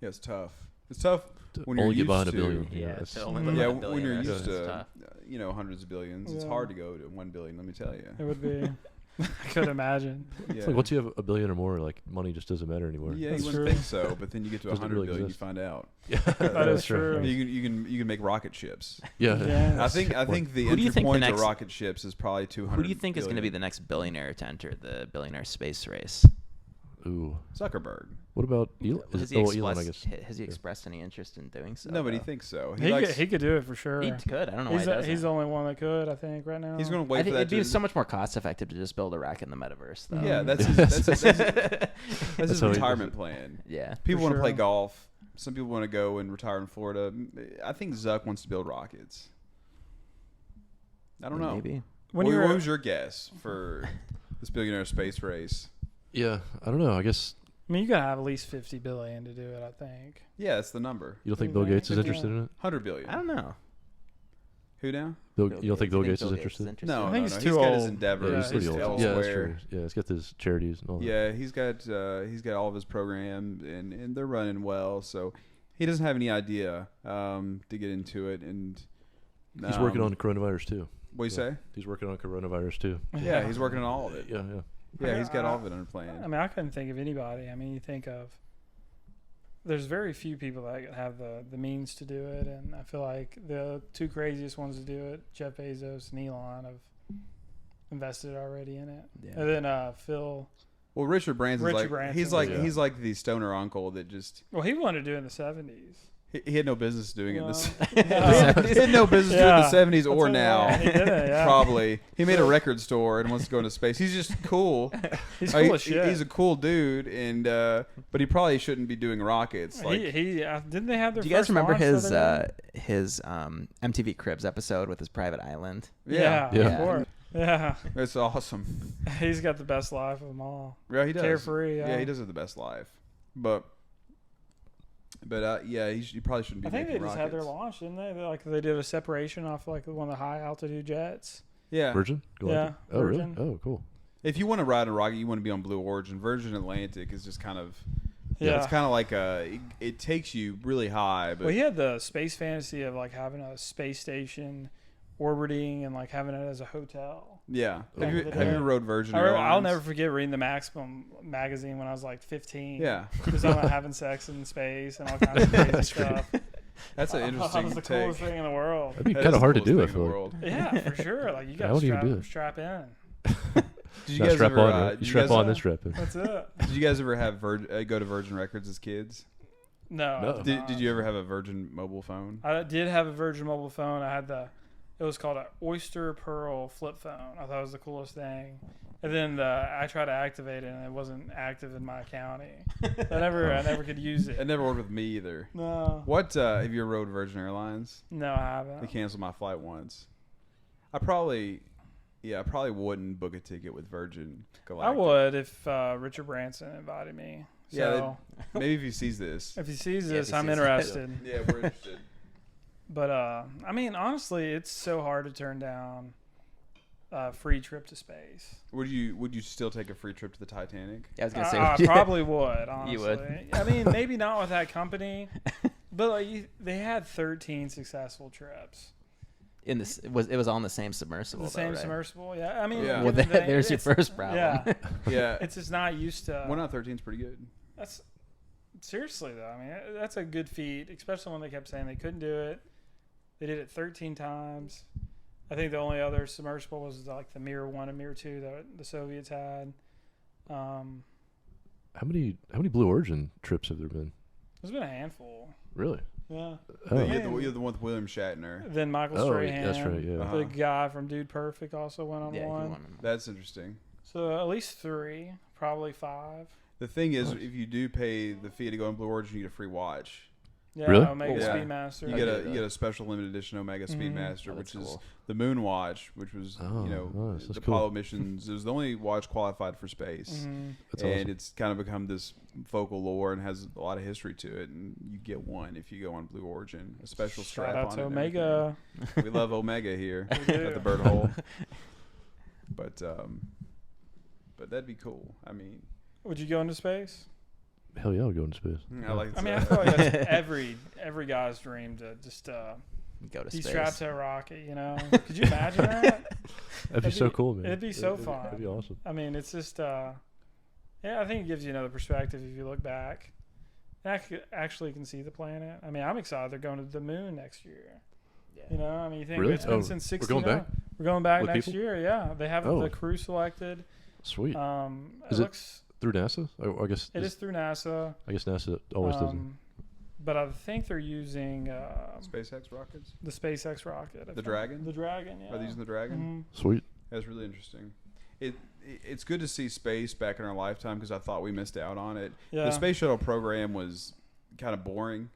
Yeah, it's tough. It's tough when you're Only get used behind to. $1 billion. Yeah, that's- to only Mhm. live Yeah, on a when you're billion, used that's to tough. hundreds of billions, it's Yeah. hard to go to 1 billion. Let me tell you. It would be. I could imagine. Yeah. It's like once you have $1 billion or more, like money just doesn't matter anymore. Yeah, That's you wouldn't true. think so, but then you get to Doesn't 100 really billion, exist. you find out. Yeah, That is true. You can make rocket ships. Yeah. Yes. I think the Who do you entry think the point to next- rocket ships is probably 200. Who do you think is going to be billion. the next billionaire to enter the billionaire space race? Ooh. Zuckerberg? What about Elon? Has Elon, I guess. Has he expressed any interest in doing so? Nobody though? thinks so. He could do it for sure. He could. I don't know why he doesn't. He's the only one that could, I think, right now. He's going to I wait for think that. it'd be to- so much more cost effective to just build a rocket in the metaverse, though. Yeah, that's Yes. his That's how he does retirement it. plan. yeah. People For want to play sure. golf. Some people want to go and retire in Florida. I think Zuck wants to build rockets. I don't know. Maybe. When what, you what were, was your guess for this billionaire space race? Yeah. I don't know. I guess I mean, you gotta have at least 50 billion to do it. I think. Yeah, that's the number. you don't think You Bill think? Gates is Yeah. interested in it. 100 billion. I don't know. Who now? You don't think Bill Gates is Bill interested? No, I think no, he's no. too He's got his old. endeavors. Yeah, he's pretty he's old. too Yeah, that's elsewhere. true. Yeah, he's got his charities and all that. Yeah, he's got all of his programs and they're running well. So he doesn't have any idea to get into it. And He's working on coronavirus too. what you say? He's working on coronavirus too. Yeah, he's working on all of it. Yeah, yeah. Yeah, he's got all of it under plan. I mean, I couldn't think of anybody. I mean, you think of. There's very few people that have the means to do it, and I feel like the two craziest ones to do it, Jeff Bezos and Elon, have invested already in it. Yeah. And then Phil. Well, Richard Branson's Richard like Branson. Yeah. he's like the stoner uncle that just Well, he wanted to do it in the 70s. he had no business doing it in the Yeah. he had no business doing it in the 70s or That's now. right. He did it, yeah. Probably. He made a record store and wants to go into space. He's just cool. He's cool as He- shit. He's a cool dude, and but he probably shouldn't be doing rockets. Like, he didn't they have their Do you guys first remember launch the other day? his MTV Cribs episode with his private island? yeah, Yeah. Of course. Yeah. it's awesome. He's got the best life of them all. Yeah, he does. Carefree. Yeah, he does have the best life, but yeah, he probably shouldn't be. I think they making just rockets. had their launch, didn't they? They did a separation off like one of the high altitude jets. Yeah, Virgin? Galactic? Yeah, Oh, really? Virgin. Oh, cool. if you want to ride a rocket, you want to be on Blue Origin. Virgin Atlantic is just kind of. Yeah. It's kind of like it takes you really high, but Well, he had the space fantasy of like having a space station orbiting and like having it as a hotel. yeah. Back in the Have you day. rode Virgin I'll Airlines? never forget reading the Maximum magazine when I was like 15. Yeah, Because I'm having sex in space and all kinds of crazy stuff. that's an That interesting was the take. coolest thing in the world. That'd be That kind is of the hard to coolest do, I thing in the feel like. world. Yeah, for sure. Like you I got to wouldn't even do it. strap in. Did you Not guys strap ever? on, right? Did You you strap guys, on, then strap in. That's it. Did you guys ever have go to Virgin Records as kids? No. No. I Did not. you ever have a Virgin mobile phone? I did have a Virgin mobile phone. I had it was called an Oyster Pearl flip phone. I thought it was the coolest thing. And then I tried to activate it and it wasn't active in my county. I never could use It it. never worked with me either. No. What have you ever rode Virgin Airlines? No, I haven't. They canceled my flight once. Yeah, I probably wouldn't book a ticket with Virgin I Galactic. would if Richard Branson invited me. So Yeah, maybe if he sees this. if he sees Yeah, if this, he I'm sees it. interested. Yeah, we're interested. But I mean, honestly, it's so hard to turn down a free trip to space. Would you still take a free trip to the Titanic? Yeah, I was gonna say I probably would. Honestly, You would. I mean, maybe not with that company, but like they had 13 successful trips. in this it was on the same submersible. The same right? submersible, yeah. I mean, Yeah. Well, given that there's your it's- first problem. Yeah, Yeah, it's just not used to. 1 out of 13 is pretty good. That's seriously though. I mean, that's a good feat, especially when they kept saying they couldn't do it. They did it 13 times. I think the only other submersible was like the Mir 1 and Mir 2 that the Soviets had. How many Blue Origin trips have there been? There's been a handful. Really? Yeah. Oh, You had the one with William Shatner. Then Michael Oh, Strahan. that's right. Yeah. Uh-huh. The guy from Dude Perfect also went on Yeah, he one. won. That's interesting. So at least 3, probably 5. The thing is, Nice. if you do pay the fee to go on Blue Origin, you get a free watch. Yeah, Really? Omega Yeah. Speedmaster. You I get did you that. get a special limited edition Omega Mhm. Speedmaster, Oh, that's which is cool. the Moon Watch, which was Oh, nice. the That's cool. Apollo missions. It was the only watch qualified for space, Mhm. That's and awesome. it's kind of become this focal lore and has a lot of history to it. And you get one if you go on Blue Origin, a special strap Shout out on to it and Omega. everything. We love Omega here We do. at the Bird Hole, but that'd be cool. I mean, Would you go into space? Hell yeah, I'll go into space. I like. I mean, I feel like that's every guy's dream to just Go to be space. strapped to a rocket. You know? Could you imagine that? That'd be so cool, man. it'd be so That'd fun. be awesome. I mean, it's just yeah. I think it gives you another perspective if you look back. Actually can see the planet. I mean, I'm excited they're going to the moon next year. Yeah. You know, I mean, you think Really? it's been Oh, since we're 69. going back? We're going back With next people? year. Yeah, they have Oh. the crew selected. Sweet. It Is it looks. Through NASA? I guess It is through NASA. I guess NASA always does it. But I think they're using SpaceX rockets. the SpaceX rocket. The Dragon? The Dragon, yeah. Are they using the Dragon? Sweet. That's really interesting. It's good to see space back in our lifetime because I thought we missed out on it. Yeah. The space shuttle program was kind of boring.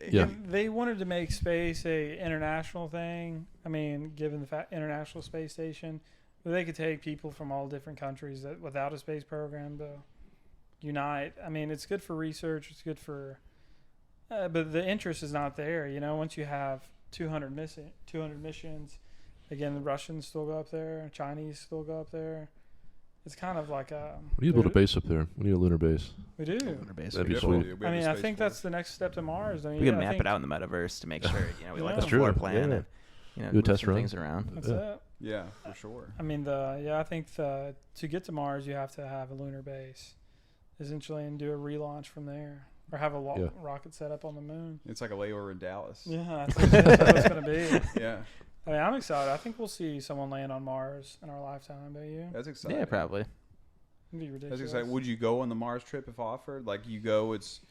Yeah. And they wanted to make space a international thing. I mean, given the International Space Station, where they could take people from all different countries that without a space program to unite. I mean, it's good for research. It's good for, but the interest is not there. You know, once you have 200 missions, again, the Russians still go up there, Chinese still go up there. It's kind of like a. We need to build a base up there. We need a lunar base. We do. Lunar base. That'd We be definitely sweet. do. We I have mean, a I space think force. that's the next step to Mars. I mean, We can I map think it out in the metaverse to make sure we like Yeah. the True. floor plan Yeah. and Do a move test some run. things around. That's Yeah. it. Yeah, for sure. I mean, I think to get to Mars, you have to have a lunar base, essentially, and do a relaunch from there, or have a Yeah. rocket set up on the moon. It's like a layover in Dallas. Yeah, that's what it's gonna be. Yeah, I mean, I'm excited. I think we'll see someone land on Mars in our lifetime. Don't you? that's exciting. Yeah, probably. It'd be ridiculous. That's exciting. Would you go on the Mars trip if offered? Like you go, it's.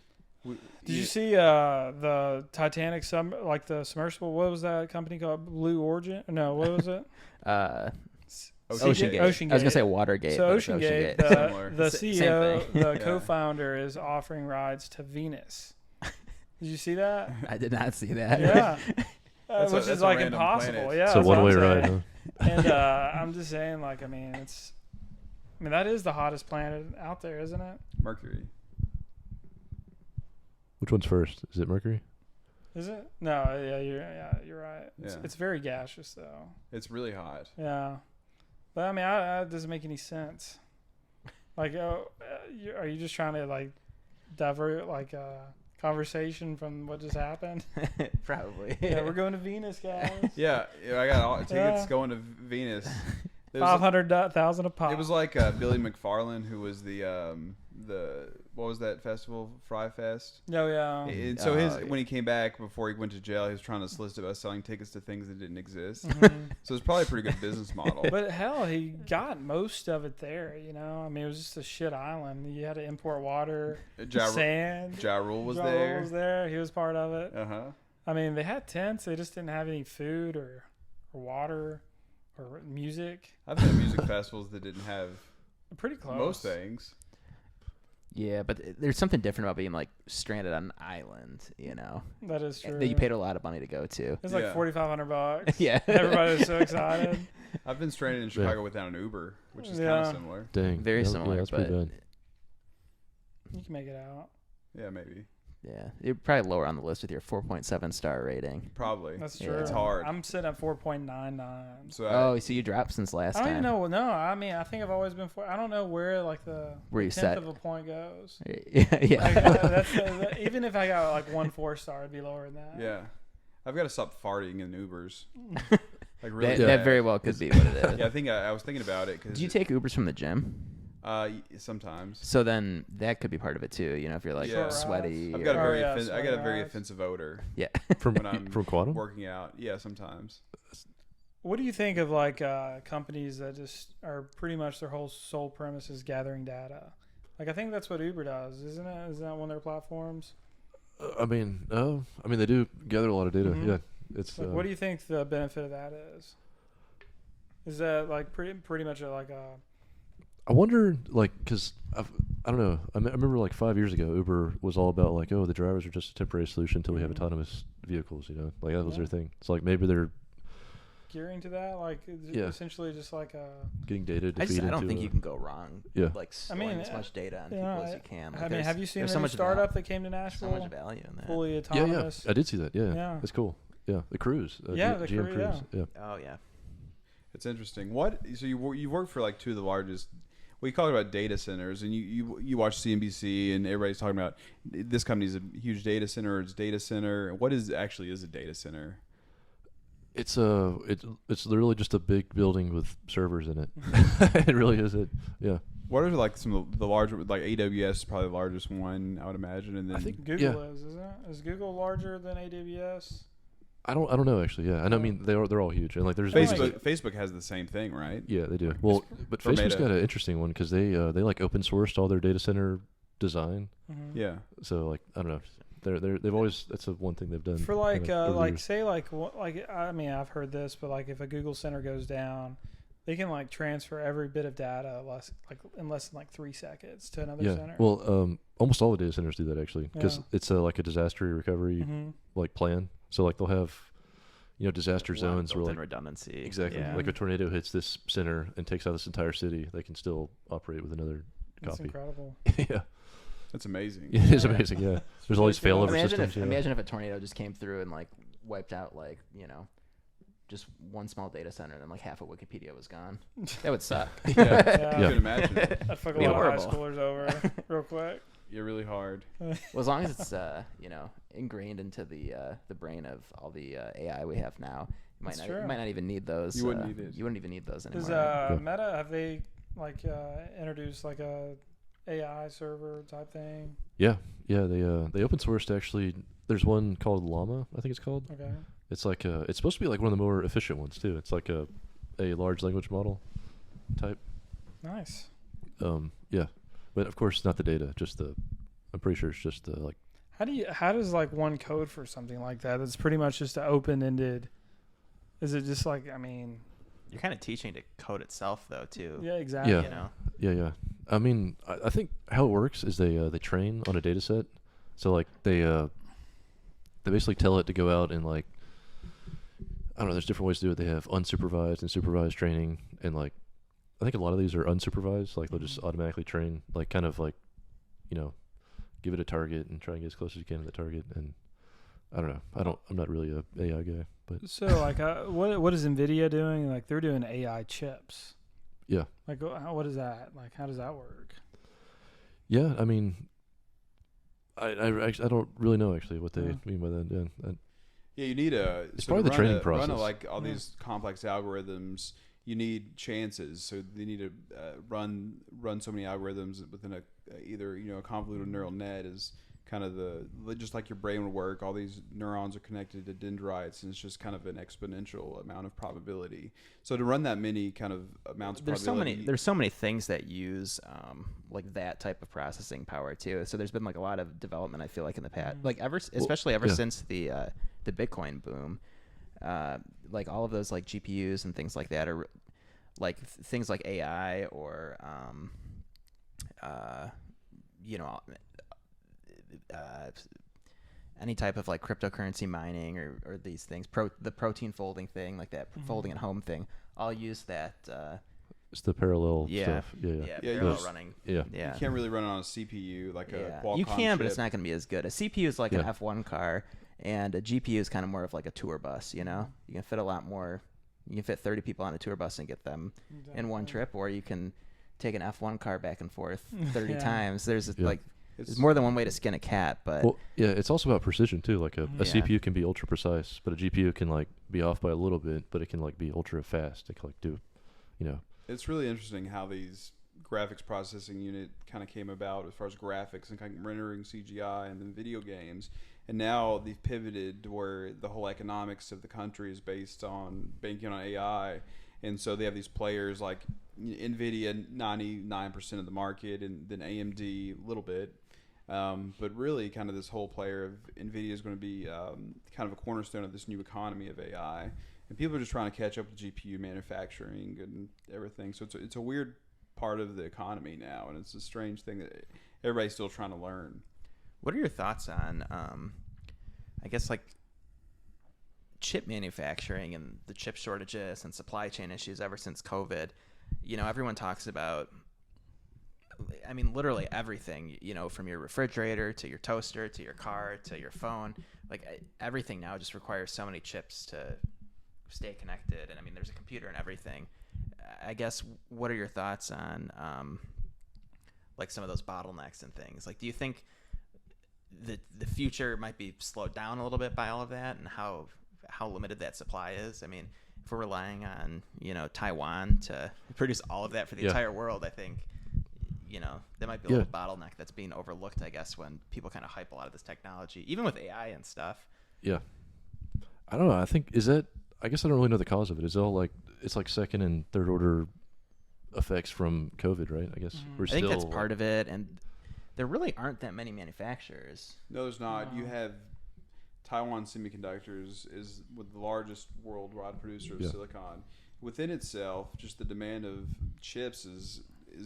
Did you see the Titanic like the submersible? What was that company called? Blue Origin? No, what was it? Ocean Gate. I was gonna say Watergate. So but it's OceanGate, Similar. the Same CEO, thing. the Yeah. co-founder, is offering rides to Venus. Did you see that? I did not see that. Yeah, That's which that's is a like random impossible. planet. Yeah, It's a that's what I'm one-way saying. ride, huh? And I'm just saying, like, I mean, that is the hottest planet out there, isn't it? Mercury. Which one's first? Is it Mercury? Is it? No, you're right. Yeah. It's very gaseous, though. It's really hot. Yeah, but I mean, it doesn't make any sense. Like, are you just trying to like divert like conversation from what just happened? Probably. Yeah, we're going to Venus, guys. Yeah, I got all tickets Yeah. going to Venus. There's 500,000 a pop. It was like Billy McFarland, who was the what was that festival? Fry Fest. Oh yeah. And so yeah. when he came back before he went to jail, he was trying to solicit us selling tickets to things that didn't exist. Mhm. So it's probably a pretty good business model. But hell, he got most of it there. You know, I mean, it was just a shit island. You had to import water, sand. Ja Rule was Ja there. Rule was there. He was part of it. Uh huh. I mean, they had tents. They just didn't have any food or water or music. I've been at music festivals that didn't have Pretty close. most things. Yeah, but there's something different about being like stranded on an island, That is true. that you paid a lot of money to go to. It's like Yeah. $4,500. Yeah. Everybody was so excited. I've been stranded in Chicago without an Uber, which is kind Yeah. of similar. Dang. Very Yeah, similar, Yeah, that's but pretty bad. You can make it out. Yeah, maybe. yeah, you're probably lower on the list with your 4.7 star rating. Probably. That's Yeah. true. It's hard. I'm sitting at 4.99. So Oh, so you dropped since last I don't time. even know. No, I mean, I think I've always been I don't know where like the Where you tenth set. of a point goes. Yeah, Like, yeah. even if I got like 1 4-star, it'd be lower than that. yeah, I've got to stop farting in Ubers. Like really that bad. very well could be what it is. Yeah, I think I was thinking about it. Cause Do you take Ubers from the gym? sometimes. So then that could be part of it too. If you're like Yeah. sweaty. I've got a Oh, very yeah, I got a sweaty very eyes. offensive odor Yeah. From when I'm from Quantum. working out. Yeah, sometimes. What do you think of like companies that just are pretty much their whole sole premise is gathering data? Like I think that's what Uber does, isn't it? Isn't that one of their platforms? I mean, they do gather a lot of data. Mhm. Yeah, it's. Like, what do you think the benefit of that is? Is that like pretty much like a I wonder, like, because I don't know. I remember like 5 years ago, Uber was all about like, oh, the drivers are just a temporary solution until we have Mhm. autonomous vehicles. Like that was Yeah. their thing. It's like maybe they're gearing to that? Like Yeah. essentially just like a. getting data to I feed don't into think a- you can go wrong. Yeah. Like storing as much data on people as you can. Like, I mean, there's- have you seen there's the so new much startup that came to so Nashville? much value in that. Fully Yeah, autonomous. I did see that. Yeah, Yeah. it's cool. Yeah, the Cruise. Yeah, the GM Cruise, Cruise. Yeah. Oh yeah. It's interesting. So you work for like two of the largest. We talk about data centers, and you watch CNBC, and everybody's talking about this company's a huge data center. Or it's data center. What is actually is a data center? It's it's literally just a big building with servers in it. It really is it. Yeah. What are like some of the larger, like AWS is probably the largest one, I would imagine, and then I think Google isn't it? Is Google larger than AWS? I don't know actually. Yeah, I know. I mean, they're all huge, and like there's Facebook has the same thing, right? Yeah, they do. Well, but for Facebook's Meta. got an interesting one because they like open sourced all their data center design. Mhm. Yeah. So like I don't know, they've always that's the one thing they've done For like kinda over the like years. say like I mean I've heard this, but like if a Google Center goes down, they can like transfer every bit of data in less than like 3 seconds to another Yeah. center. Well, almost all the data centers do that actually because Yeah. it's like a disaster recovery Mhm. like plan. So like they'll have disaster A lot of zones where built-in like redundancy. exactly Yeah. like a tornado hits this center and takes out this entire city, they can still operate with another That's copy. incredible. Yeah, That's amazing. it is amazing. Yeah, there's all these failover Imagine systems. if yeah. imagine if a tornado just came through and like wiped out just one small data center and then like half of Wikipedia was gone. That would suck. Yeah. Yeah. You can imagine. I'd fuck a Be lot of high horrible. schoolers over real quick. You're really hard. Well, as long as it's ingrained into the brain of all the AI we have now, you That's might true. not even need those. You wouldn't need it. You wouldn't even need those anymore. Does Meta have they like introduced like a AI server type thing? Yeah, they open sourced actually. There's one called Llama, I think it's called. Okay. It's like it's supposed to be like one of the more efficient ones too. It's like a large language model type. Nice. Yeah, but of course not the data. Just I'm pretty sure it's just like. How does like one code for something like that? That's pretty much just an open-ended. Is it just like You're kind of teaching to code itself though too. Yeah, exactly. Yeah. Yeah. I mean, I think how it works is they train on a data set. So like they basically tell it to go out and like I don't know. There's different ways to do it. They have unsupervised and supervised training, and like I think a lot of these are unsupervised. Like they'll just automatically train, like kind of like give it a target and try and get as close as you can to the target. And I don't know. I'm not really a AI guy, but So like, what is Nvidia doing? Like they're doing AI chips. yeah. Like what is that? Like how does that work? Yeah, I mean, I actually I don't really know actually what they Yeah. mean by that. Yeah, Yeah, you need It's probably the training run process. like all Yeah. these complex algorithms. You need chances, so they need to run so many algorithms within either a convoluted neural net is kind of just like your brain would work. All these neurons are connected to dendrites, and it's just kind of an exponential amount of probability. So to run that many kind of amounts of probability, There's so many things that use like that type of processing power too. So there's been like a lot of development I feel like in the past, like especially ever yeah. since the Bitcoin boom. Like all of those like GPUs and things like that are like things like AI or you know, any type of like cryptocurrency mining or these things, the protein folding thing, like that folding at home thing, I'll use that. It's the parallel Yeah. stuff. Yeah. Yeah, Yeah, parallel those- running. Yeah. Yeah. You can't really run it on a CPU like a Qualcomm You can, but chip. it's not going to be as good. A CPU is like an Yeah. F1 car, and a GPU is kind of more of like a tour bus. You know, you can fit a lot more. You can fit 30 people on a tour bus and get them in one trip, or you can take an F1 car back and forth 30 Yeah. times. There's Yeah. like It's there's more than one way to skin a cat, but Well, yeah, it's also about precision too. Like a Yeah. CPU can be ultra precise, but a GPU can like be off by a little bit, but it can like be ultra fast. It can like do, you know. It's really interesting how these graphics processing unit kind of came about as far as graphics and kind of rendering CGI and then video games. And now they've pivoted to where the whole economics of the country is based on banking on AI. And so they have these players like NVIDIA, 99% of the market, and then AMD a little bit. But really kind of this whole player of NVIDIA is going to be kind of a cornerstone of this new economy of AI. And people are just trying to catch up with GPU manufacturing and everything. So it's a weird part of the economy now, and it's a strange thing that everybody's still trying to learn. what are your thoughts on, I guess, like chip manufacturing and the chip shortages and supply chain issues ever since COVID? You know, everyone talks about, I mean, literally everything, you know, from your refrigerator to your toaster to your car to your phone. Like everything now just requires so many chips to stay connected. And I mean, there's a computer and everything. I guess, what are your thoughts on like some of those bottlenecks and things? Like, do you think the future might be slowed down a little bit by all of that, and how limited that supply is? I mean, if we're relying on, you know, Taiwan to produce all of that for the Yeah. entire world, I think, you know, there might be a little bottleneck that's being overlooked, I guess, when people kind of hype a lot of this technology, even with AI and stuff. Yeah. I don't know. I guess I don't really know the cause of it. It's all like it's like second and third order effects from COVID, right? I guess we're I still. think that's part of it, and there really aren't that many manufacturers. No, there's not. You No. have Taiwan Semiconductors is with the largest worldwide producer of Yeah. silicon. Within itself, just the demand of chips is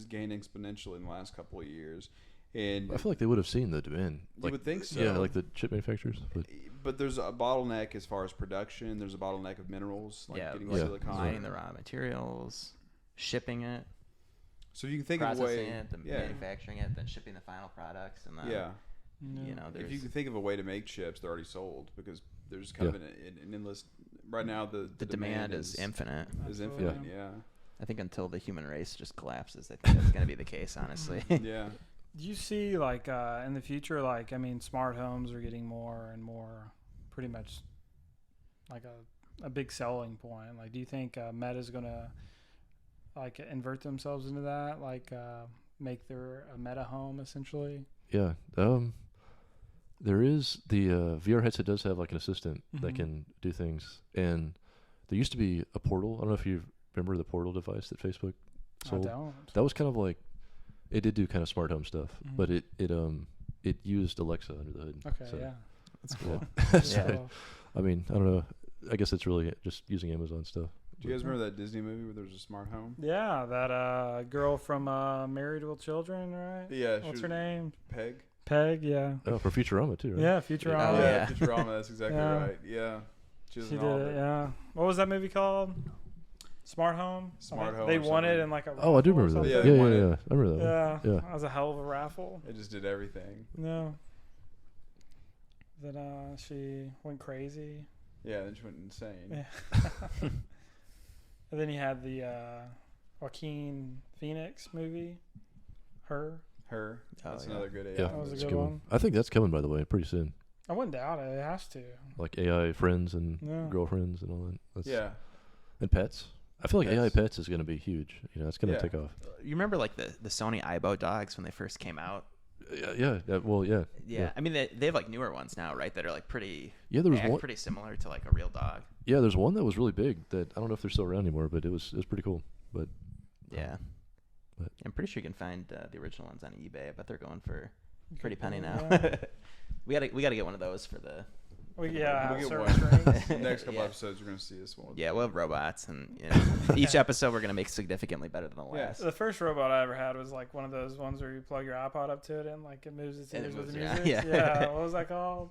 gained exponentially in the last couple of years. And I feel like they would have seen the demand. you would think so. Yeah, like the chip manufacturers. But there's a bottleneck as far as production. There's a bottleneck of minerals, like getting like silicon. mining the raw materials, shipping it, So you can think of a processing way, it, then yeah, manufacturing it, then shipping the final products, and then yeah. you know, If you there's can think of a way to make chips, they're already sold because there's kind of an endless. Right now, the demand is infinite. Is Absolutely. infinite. Yeah. I think until the human race just collapses, I think that's going to be the case, honestly. Yeah. Do you see like in the future, like I mean, smart homes are getting more and more, pretty much like a big selling point. Like, do you think Meta's gonna like invert themselves into that, like make their a Meta home essentially? Yeah. There is the VR headset does have like an assistant that Mhm. can do things, and there used to be a Portal. I don't know if you remember the Portal device that Facebook I sold. don't. That was kind of like it did do kind of smart home stuff, Mhm. but it used Alexa under the hood. Okay, so, yeah. That's cool. so, Yeah. I mean, I don't know. I guess it's really just using Amazon stuff. Do you guys remember that Disney movie where there was a smart home? Yeah, that girl from Married with Children, right? Yeah. What's her name? Peg. Peg, yeah. Oh, for Futurama too, right? Yeah, Futurama. Oh, yeah. Futurama. That's exactly Yeah. right. Yeah. She was She in did all of it, it. yeah. What was that movie called? Smart Home? Smart I think Home They or won it something. in like a Oh, I do raffle or remember that. Yeah, something. they Yeah, won yeah, it. yeah. I remember that. Yeah. Yeah. That was a hell of a raffle. It just did everything. No. That she went crazy. Yeah. Then she went insane. Yeah. And then you had the Joaquin Phoenix movie. Her. Her. Oh, That's yeah. another good AI. Yeah, That was a it's good good one. I think that's coming, by the way, pretty soon. I wouldn't doubt it. It has to. Like AI friends and Yeah. girlfriends and all that. That's, Yeah. And pets. I feel like AI Pets. pets is going to be huge. You know, it's going to Yeah. take off. You remember like the Sony Aibo dogs when they first came out? Yeah. Well, yeah. Yeah. I mean, they have like newer ones now, right? That are like pretty Yeah, there was act one. pretty similar to like a real dog. Yeah, there's one that was really big that I don't know if they're still around anymore, but it was pretty cool. But Yeah. But- I'm pretty sure you can find the original ones on eBay. I bet they're going for a pretty penny Good now. point, yeah. we gotta get one of those for the Well, yeah, We'll get certain one. strings. The next couple Yeah. episodes, you're gonna see us one. Yeah, we'll have robots, and you know, each episode we're gonna make significantly better than the Yeah. last. The first robot I ever had was like one of those ones where you plug your iPod up to it and like it moves its And it ears with moves the around, music. yeah. What was that called?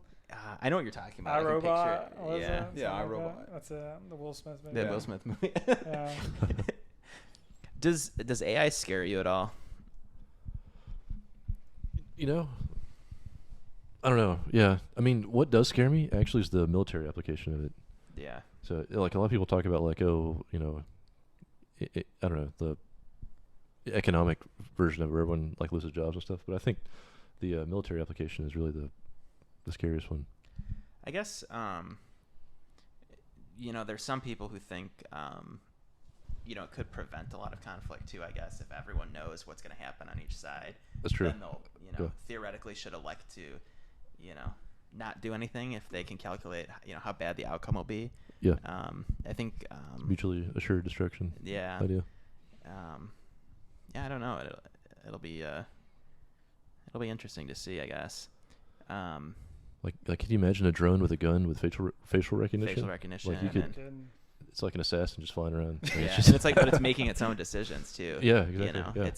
I know what you're talking about. I can iRobot. picture What it. was Yeah, that? Yeah, Something like iRobot. that? That's the Will Smith movie. the Yeah. Will Smith movie. Yeah. Does AI scare you at all? You know, I don't know. Yeah, I mean, what does scare me actually is the military application of it. Yeah. So, like, a lot of people talk about, like, oh, you know, I don't know, the economic version of it, where everyone, like, loses jobs and stuff. But I think the military application is really the scariest one. I guess, you know, there's some people who think, you know, it could prevent a lot of conflict too, I guess, if everyone knows what's going to happen on each side. That's true. Then they'll, you know, Yeah. theoretically should elect to, you know, not do anything if they can calculate, you know, how bad the outcome will be. Yeah. I think, Mutually assured destruction yeah. idea. Yeah, I don't know. It'll be interesting to see, I guess. Like, can you imagine a drone with a gun with facial recognition? Facial recognition. Like, you could- and, Kidding. It's like an assassin just flying around. Like, yeah, just- and it's like, but it's making its own decisions too. Yeah, exactly. You know, yeah.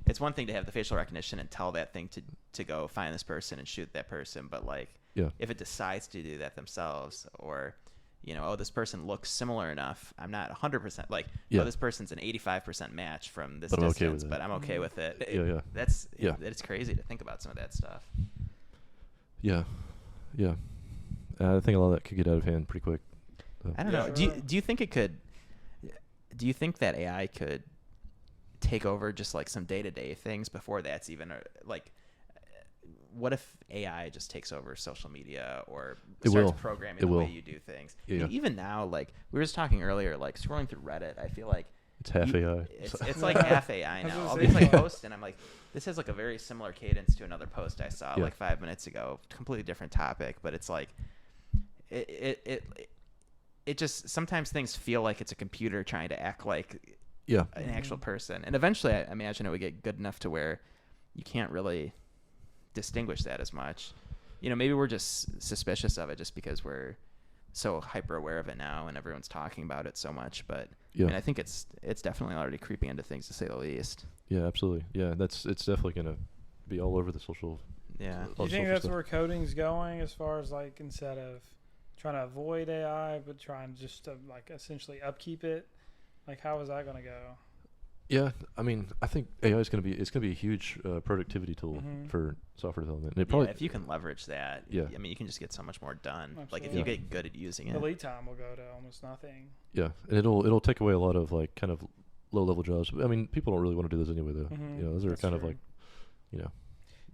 it's one thing to have the facial recognition and tell that thing to go find this person and shoot that person, but like, Yeah. if it decides to do that themselves, or, you know, oh, this person looks similar enough, I'm not 100% like, Yeah. oh, this person's an 85% match from this But I'm okay distance, with but it. I'm okay with it. Yeah, yeah. That's Yeah. it's crazy to think about some of that stuff. Yeah. Yeah. I think a lot of that could get out of hand pretty quick. So. I don't Yeah, know. sure. Do you think it could? Do you think that AI could take over just like some day-to-day things before that's even like? What if AI just takes over social media or It starts will. programming It the way will. you do things? Yeah. I mean, even now, like we were just talking earlier, like scrolling through Reddit, I feel like It's half you- AI. It's like half AI I was now. gonna I'll say, be like yeah. post and I'm like, this has like a very similar cadence to another post I saw Yeah. like 5 minutes ago, completely different topic, but it's like it just sometimes things feel like it's a computer trying to act like Yeah. an actual person, and eventually I imagine it would get good enough to where you can't really distinguish that as much. You know, maybe we're just suspicious of it just because we're so hyper aware of it now and everyone's talking about it so much, but Yeah. I mean, I think it's definitely already creeping into things, to say the least. Yeah, absolutely. Yeah, it's definitely gonna be all over the social. Yeah. Do all you think social that's stuff. where coding's going, as far as like instead of trying to avoid AI, but trying just to like essentially upkeep it? Like, how is that going to go? Yeah, I mean, I think AI is gonna be a huge productivity tool Mhm. for software development. And it Yeah, probably if you can leverage that, Yeah. I mean, you can just get so much more done. Like if Absolutely. you get good at using The it. lead time will go to almost nothing. yeah, and it'll take away a lot of like kind of low level jobs. I mean, people don't really want to do those anyway, though. Mhm, You know, those are that's kind of true. like, you know,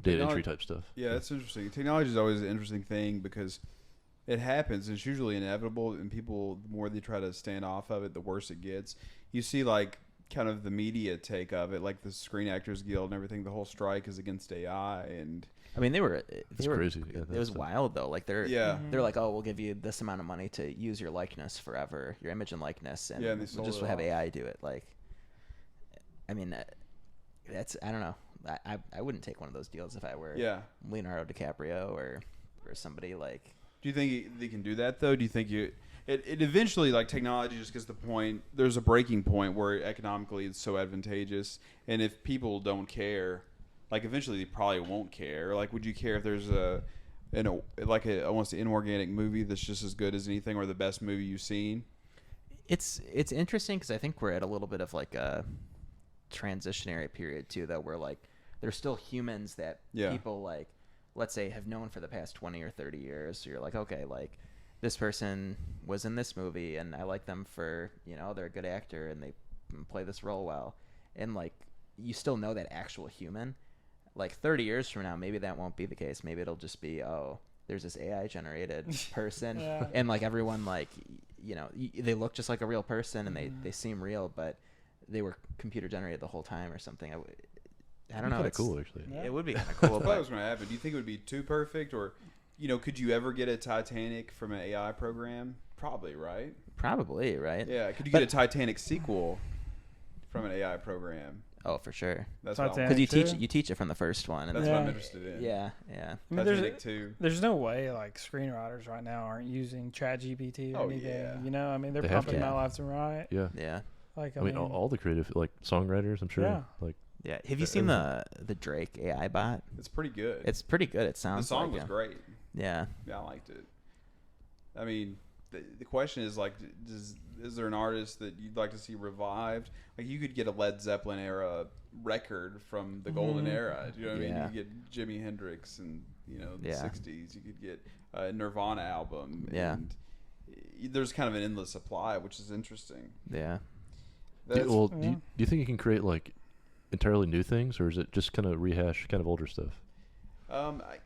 data Technology- entry type stuff. Yeah, that's interesting. Technology is always an interesting thing because it happens. It's usually inevitable, and people, the more they try to stand off of it, the worse it gets. You see, like, kind of the media take of it, like the Screen Actors Guild and everything. The whole strike is against AI, and I mean, they were It's crazy. Yeah, it was that's- wild though. Like they're yeah, Mhm. they're like, oh, we'll give you this amount of money to use your likeness forever, your image and likeness, and Yeah, and they we'll sold just it have off. AI do it. Like, I mean, that's I don't know. I wouldn't take one of those deals if I were yeah. Leonardo DiCaprio or somebody like. Do you think they can do that though? Do you think it eventually, like, technology just gets to the point, there's a breaking point where economically it's so advantageous, and if people don't care, like, eventually they probably won't care. Like, would you care if there's almost an inorganic movie that's just as good as anything, or the best movie you've seen? It's interesting because I think we're at a little bit of like a transitionary period too, though, where like there's still humans that Yeah. people like, let's say, have known for the past 20 or 30 years. So you're like, okay, like this person was in this movie and I like them for, you know, they're a good actor and they play this role well, and like you still know that actual human. Like 30 years from now, maybe that won't be the case. Maybe it'll just be, oh, there's this AI generated person Yeah. and like everyone, like, you know, they look just like a real person and Mhm. they seem real, but they were computer generated the whole time or something. I don't know. Kind of it's- cool, actually. Yeah. It would be kind of cool. I thought it was but going to happen. Do you think it would be too perfect, or, you know, could you ever get a Titanic from an AI program? Probably, right? probably, right? Yeah. Could you But- get a Titanic sequel from an AI program? Oh, for sure. That's That's what I'm, it. Because you Too. teach it from the first one, and that's Yeah. what I'm interested in. yeah. I mean, Titanic 2. there's no way like screenwriters right now aren't using ChatGPT or Oh, anything. yeah. You know, I mean, they're They have pumping to. them out left and right. Yeah. Yeah. Like, I mean, all the creative like songwriters, I'm sure. Yeah. Like Yeah. Have you The- seen the Drake AI bot? It's pretty good. It's pretty good. It the sounds song like was him. great. Yeah. Yeah, I liked it. I mean, the question is like, is there an artist that you'd like to see revived? Like, you could get a Led Zeppelin era record from the golden Mhm. era. Do you know what I mean? Yeah. You could get Jimi Hendrix and the Yeah. '60s. You could get a Nirvana album. Yeah. And there's kind of an endless supply, which is interesting. Yeah. do, That's, well, do yeah. you think you can create like entirely new things, or is it just kind of rehash kind of older stuff?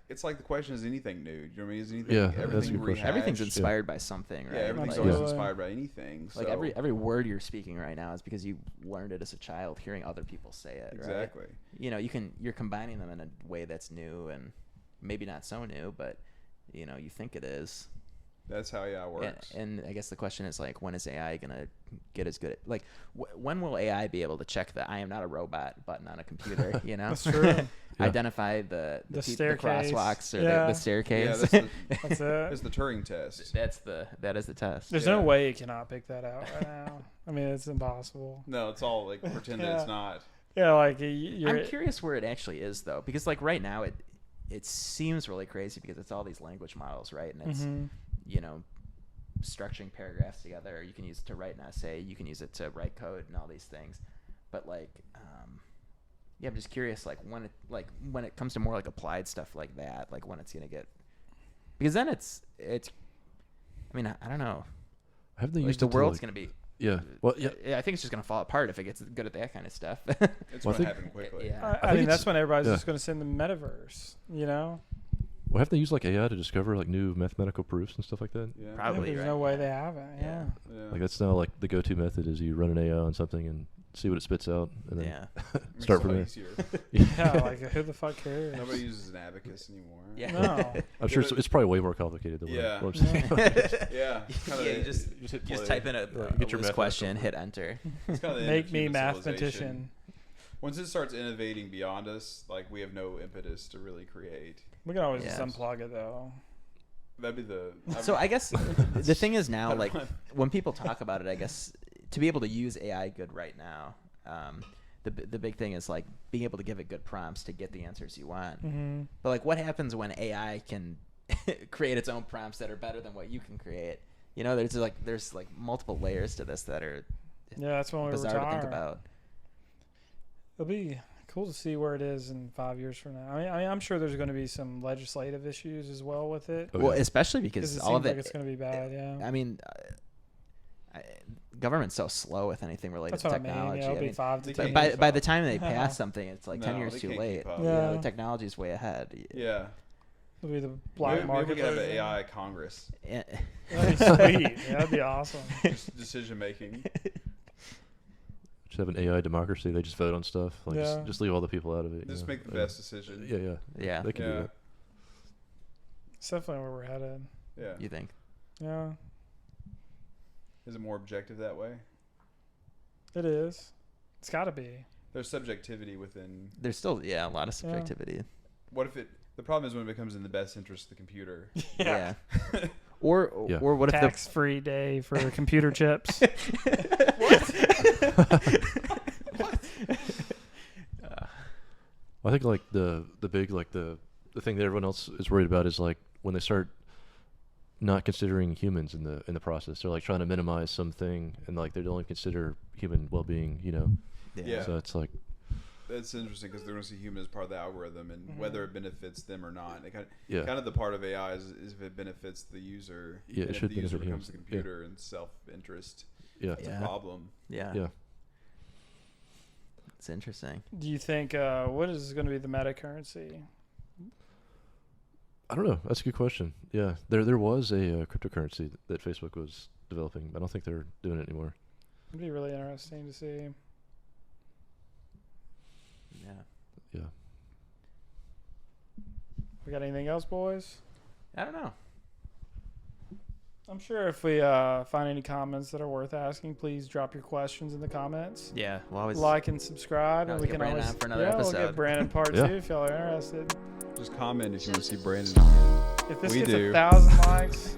it's like the question is anything new? Do you know what I mean? Is anything Yeah, that's a everything good question. rehashed? Everything's inspired by something, right? Yeah, everything's Like, always Absolutely. inspired by anything. like so- every word you're speaking right now is because you learned it as a child, hearing other people say it. Right? exactly. You know, you're combining them in a way that's new and maybe not so new, but you think it is. That's how AI And, works. and I guess the question is like, when is AI gonna get as good at like when will AI be able to check the "I am not a robot" button on a computer? You know, That's true. identify the staircase. crosswalks or Yeah. the staircase. Yeah, that's the, That's it. that's the Turing test. that is the test. There's Yeah. no way it cannot pick that out right now. I mean, it's impossible. No, it's all like pretend that Yeah. it's not. Yeah, like you're. I'm curious where it actually is though, because like right now it seems really crazy because it's all these language models, right? And it's Mhm. structuring paragraphs together. You can use it to write an essay. You can use it to write code and all these things. But like, yeah, I'm just curious, like when it comes to more like applied stuff like that, like when it's gonna get, because then it's. I mean, I don't know. Haven't they Like used the it to, world's like- gonna be. Yeah. Well, yeah. I think it's just gonna fall apart if it gets good at that kind of stuff. It's Well, I going to think- happen quickly. Yeah. I think mean, it's- that's when everybody's yeah. just going to send the metaverse. You know, Well, have they used like AI to discover like new mathematical proofs and stuff like that? Yeah. Probably. there's right. no way they haven't. Yeah. Yeah. Yeah. Like that's now like the go-to method is you run an AI on something and see what it spits out, and then Yeah. It's start a from lot there. easier. Yeah, like who the fuck cares? Nobody uses an abacus anymore. Yeah. No. I'm sure Yeah, it's probably way more complicated than Yeah. what I'm saying. Yeah. Yeah, you just hit just play. type in a Get your loose math question, out. hit enter. It's kinda the end Make of me human mathematician. civilization. Once it starts innovating beyond us, like we have no impetus to really create. We can always just Yeah. unplug it though. That'd be the. So I guess the thing is now, Kinda like fun. when people talk about it, I guess to be able to use AI good right now, the big thing is like being able to give it good prompts to get the answers you want. Mm-hmm. But like, what happens when AI can create its own prompts that are better than what you can create? There's like multiple layers to this that are Yeah, that's when we bizarre retire. to think about. It'll be cool to see where it is in 5 years from now. I mean, I'm sure there's going to be some legislative issues as well with it. Oh, Well, yeah. especially Because because it all seems of it. like it's going to be bad. Yeah. I mean, government's so slow with anything related That's to what I mean. technology. Yeah, it'll I be mean, 5 to They 10 can't years. keep by up. the time they Yeah. pass something, it's like 10 No, years they too can't late. keep up. Yeah. The technology's way ahead. Yeah. It'll be the black Maybe market. we could have an version. AI Congress. That'd be sweet. Yeah, that'd be awesome. Decision making. Just have an AI democracy. They just vote on stuff. Like Yeah. just leave all the people out of it. Just make the best decision. Yeah, yeah. Yeah. They can do Yeah. that. It's definitely where we're headed. Yeah. You think? Yeah, Is it more objective that way? it is. It's got to be. There's subjectivity within. There's still a lot of Yeah. subjectivity. What if it? The problem is when it becomes in the best interest of the computer. Yeah. Or Yeah. or what if Tax-free day for computer chips. I think like the big like the thing that everyone else is worried about is like when they start not considering humans in the process. They're like trying to minimize something and like they only consider human well-being. Yeah. So it's like That's interesting because they're going to see human as part of the algorithm and Mhm. whether it benefits them or not. It yeah. kind of the part of AI is if it benefits the user. Yeah, it and if should the user benefit becomes the humans. Yeah. computer and self-interest. Yeah. It's Yeah. a problem. Yeah. Yeah. It's interesting. Do you think what is going to be the meta currency? I don't know. That's a good question. Yeah. There was a cryptocurrency that Facebook was developing. I don't think they're doing it anymore. It'd be really interesting to see. Yeah. Yeah. We got anything else, boys? I don't know. I'm sure if we find any comments that are worth asking, please drop your questions in the comments. Yeah, we'll always Like and subscribe, and always we get can Brandon always on for another we'll episode. get Brandon part Yeah. 2 if y'all are interested. Just comment if you want to see Brandon again. If this We gets do. 1,000 likes,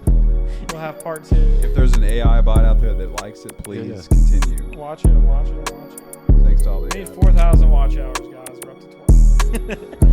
we'll have part 2. If there's an AI bot out there that likes it, please continue. Watch it. Thanks to all the We need 4,000 watch hours, guys. We're up to 12.